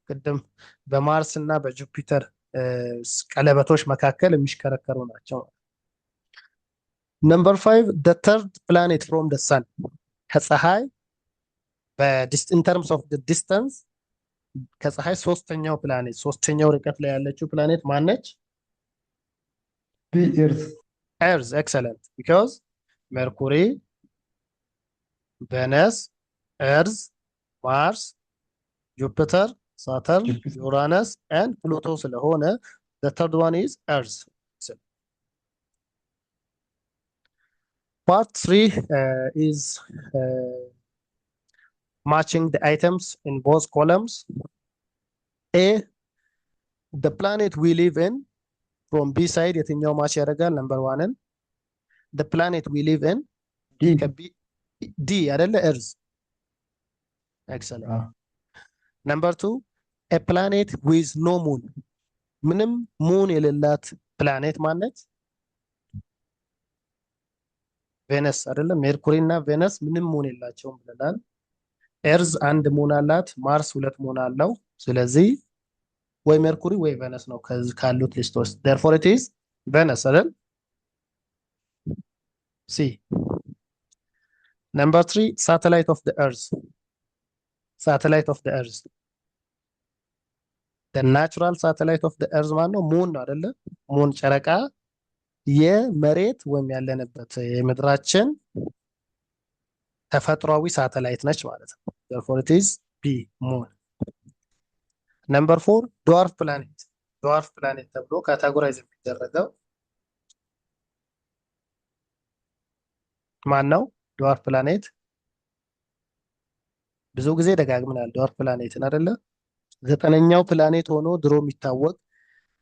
ቅድም በማርስ እና በጁፒተር ቀለበቶች መካከል የሚሽከረከሩ ናቸው። ነምበር 5 the third planet from the sun ከፀሐይ in terms of the distance ከፀሐይ ሶስተኛው ፕላኔት ሶስተኛው ርቀት ላይ ያለችው ፕላኔት ማነች? Earth excellent because Mercury, Venus, Earth, Mars, Jupiter, Saturn, Uranus and Pluto ስለሆነ the third one is Earth. Part 3 is matching the items in both columns. A the planet we live in from B side የትኛው ማች ያደርጋል? number 1 the planet we live in D አይደለ? Earth excellent. number 2 a planet with no moon ምንም ሙን የሌላት ፕላኔት ማነች? ቬነስ አይደለ? ሜርኩሪ እና ቬነስ ምንም ሙን የላቸውም ብለናል። ኤርዝ አንድ ሙን አላት፣ ማርስ ሁለት ሙን አለው። ስለዚህ ወይ ሜርኩሪ ወይ ቬነስ ነው ካሉት ሊስት ውስጥ therefore it is ቬነስ አይደል? ሲ number 3 satellite of the earth satellite of the earth the natural satellite of the earth ማን ነው? ሙን ነው አይደለ? ሙን ጨረቃ የመሬት ወይም ያለንበት የምድራችን ተፈጥሯዊ ሳተላይት ነች ማለት ነው። therefore it is B moon. number 4 dwarf planet ተብሎ ካታጎራይዝ የሚደረገው ማን ነው? dwarf planet ብዙ ጊዜ ደጋግመናል dwarf planeትን አይደለ? ዘጠነኛው ፕላኔት ሆኖ ድሮ የሚታወቅ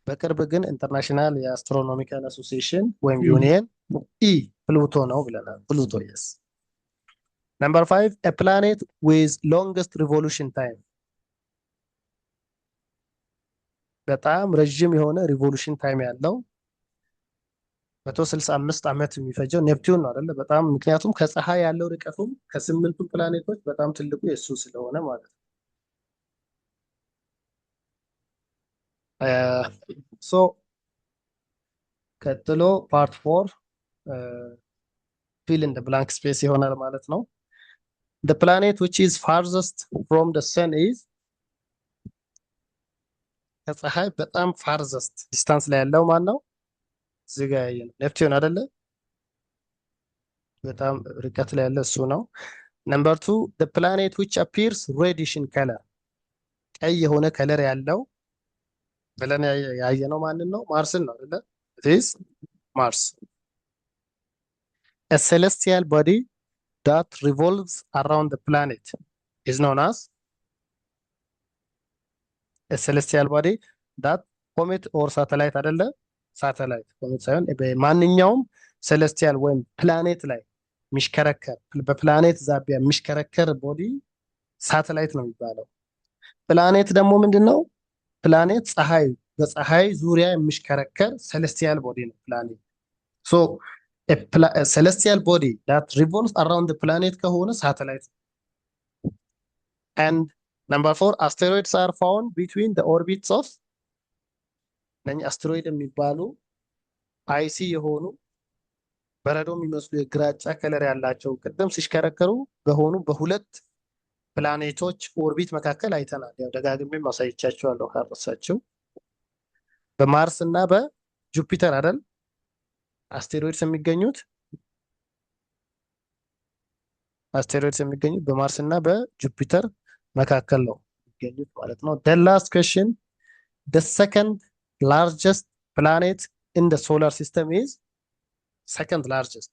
በቅርብ ግን ኢንተርናሽናል የአስትሮኖሚካል አሶሲዬሽን ወይም ዩኒየን ፕሉቶ ነው ብለናል። ፕሉቶ yes. number 5 a planet with longest revolution time በጣም ረጅም የሆነ ሪቮሉሽን ታይም ያለው 165 ዓመት የሚፈጀው ኔፕቲዩን ነው አይደለ? በጣም ምክንያቱም ከፀሐይ ያለው ርቀቱም ከስምንቱ ፕላኔቶች በጣም ትልቁ የሱ ስለሆነ ማለት ነው። ሶ ቀጥሎ ፓርት 4 fill in the blank space ይሆናል ማለት ነው። the planet which is farthest from the sun is ከፀሐይ በጣም farthest ዲስታንስ ላይ ያለው ማን ነው? እዚህ ጋር ያየነው ኔፕቲዩን አይደለ? በጣም ርቀት ላይ ያለ እሱ ነው። number 2 the planet which appears reddish in color ቀይ የሆነ ከለር ያለው ብለን ያየነው ማንን ነው? ማርስን ነው አይደለ? it is Mars. a celestial body that revolves around the planet is known as a celestial body that comet or satellite አይደለ? ሳተላይት ኮሜት ሳይሆን በማንኛውም ሴሌስቲያል ወይም ፕላኔት ላይ የሚሽከረከር በፕላኔት ዛቢያ የሚሽከረከር ቦዲ ሳተላይት ነው የሚባለው። ፕላኔት ደግሞ ምንድነው? ፕላኔት ፀሐይ በፀሐይ ዙሪያ የሚሽከረከር ሴሌስቲያል ቦዲ ነው ፕላኔት። ሶ ሴሌስቲያል ቦዲ ዳት ሪቮልቭስ አራውንድ ፕላኔት ከሆነ ሳተላይት። ኤንድ ነምበር 4 አስቴሮይድስ አር ፋውንድ ቢትዊን ዘ ኦርቢትስ ኦፍ እነኚህ አስትሮይድ የሚባሉ አይሲ የሆኑ በረዶ የሚመስሉ የግራጫ ከለር ያላቸው ቅድም ሲሽከረከሩ በሆኑ በሁለት ፕላኔቶች ኦርቢት መካከል አይተናል። ያው ደጋግሜ ማሳይቻቸዋለሁ ካረሳቸው በማርስ እና በጁፒተር አይደል አስቴሮይድስ የሚገኙት በማርስ እና በጁፒተር መካከል ነው የሚገኙት ማለት ነው። the last question, the second largest planet in the solar system is second largest.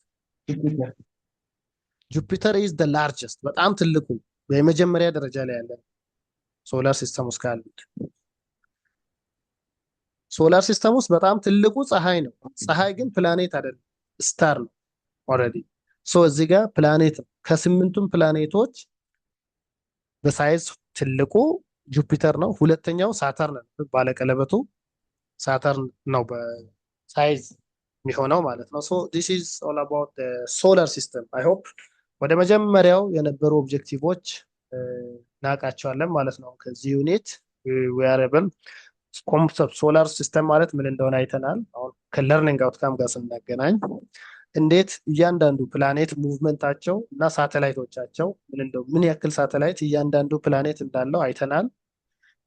ጁፒተር is the largest በጣም ትልቁ የመጀመሪያ ደረጃ ላይ ያለ ሶላር ሲስተም ውስጥ ካሉት። ሶላር ሲስተም ውስጥ በጣም ትልቁ ፀሐይ ነው። ፀሐይ ግን ፕላኔት አይደለም ስታር ነው ኦልሬዲ። ሶ እዚህ ጋር ፕላኔት ነው። ከስምንቱም ፕላኔቶች በሳይዝ ትልቁ ጁፒተር ነው። ሁለተኛው ሳተርን ነው። ባለቀለበቱ ሳተርን ነው በሳይዝ የሚሆነው ማለት ነው። ሶ ዲስ ኢዝ ኦል አባውት ሶላር ሲስተም። አይ ሆፕ ወደ መጀመሪያው የነበሩ ኦብጀክቲቮች እናውቃቸዋለን ማለት ነው። ከዚህ ዩኒት ዌሪያብል ኮንሰፕት ሶላር ሲስተም ማለት ምን እንደሆነ አይተናል። አሁን ከለርኒንግ አውትካም ጋር ስናገናኝ እንዴት እያንዳንዱ ፕላኔት ሙቭመንታቸው እና ሳተላይቶቻቸው ምን ያክል ሳተላይት እያንዳንዱ ፕላኔት እንዳለው አይተናል።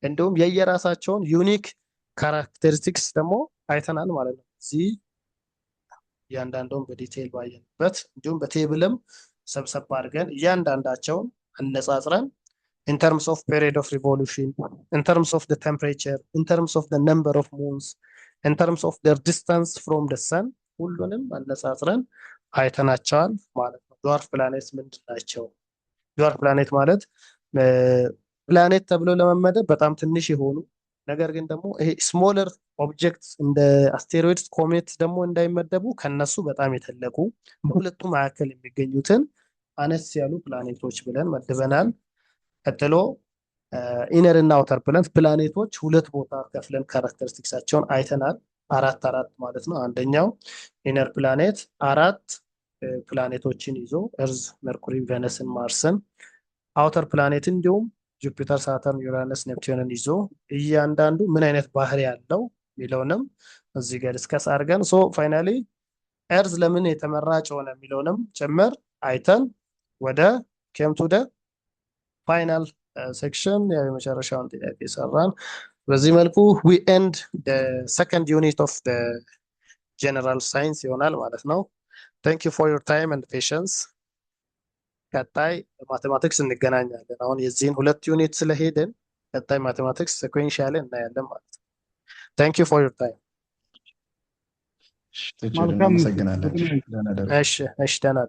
እንዲሁም የየራሳቸውን ዩኒክ ካራክተሪስቲክስ ደግሞ አይተናል ማለት ነው። እዚህ እያንዳንዱን በዲቴይል ባየንበት እንዲሁም በቴብልም ሰብሰብ አድርገን እያንዳንዳቸውን አነጻጽረን in terms of period of revolution, in terms of the temperature, in terms of the number of moons, in terms of their distance from the sun, ሁሉንም አነጻጽረን አይተናቸዋል ማለት ነው። ድዋርፍ ፕላኔት ምንድን ናቸው? ድዋርፍ ፕላኔት ማለት ፕላኔት ተብሎ ለመመደብ በጣም ትንሽ የሆኑ ነገር ግን ደግሞ ይሄ ስሞለር ኦብጀክትስ እንደ አስቴሮይድስ፣ ኮሜት ደግሞ እንዳይመደቡ ከነሱ በጣም የተለቁ በሁለቱ መካከል የሚገኙትን አነስ ያሉ ፕላኔቶች ብለን መድበናል። ቀጥሎ ኢነር እና አውተር ፕላኔቶች ሁለት ቦታ ከፍለን ካራክተሪስቲክሳቸውን አይተናል። አራት ማለት ነው። አንደኛው ኢነር ፕላኔት አራት ፕላኔቶችን ይዞ እርዝ፣ መርኩሪ፣ ቬነስን፣ ማርስን፣ አውተር ፕላኔት እንዲሁም ጁፒተር፣ ሳተርን፣ ዩራነስ፣ ኔፕቲዩንን ይዞ እያንዳንዱ ምን አይነት ባህሪ ያለው የሚለውንም እዚህ ጋር ዲስከስ አድርገን ሶ ፋይናሊ እርዝ ለምን የተመራጭ ሆነ የሚለውንም ጭምር አይተን ወደ ኬም ቱ ደ ፋይናል ሴክሽን የመጨረሻውን ጥያቄ ሰራን። በዚህ መልኩ ዊ ኤንድ ሰከንድ ዩኒት ኦፍ ጀነራል ሳይንስ ይሆናል ማለት ነው። ታንክ ዩ ፎር ዮር ታይም ኤንድ ፔሸንስ። ቀጣይ ማቴማቲክስ እንገናኛለን። አሁን የዚህን ሁለት ዩኒት ስለሄድን ቀጣይ ማቴማቲክስ ሲኩዌንሻሊ እናያለን ማለት ነው። ታንክ ዩ ፎር ዮር ታይም። እናመሰግናለን። እሺ ደህና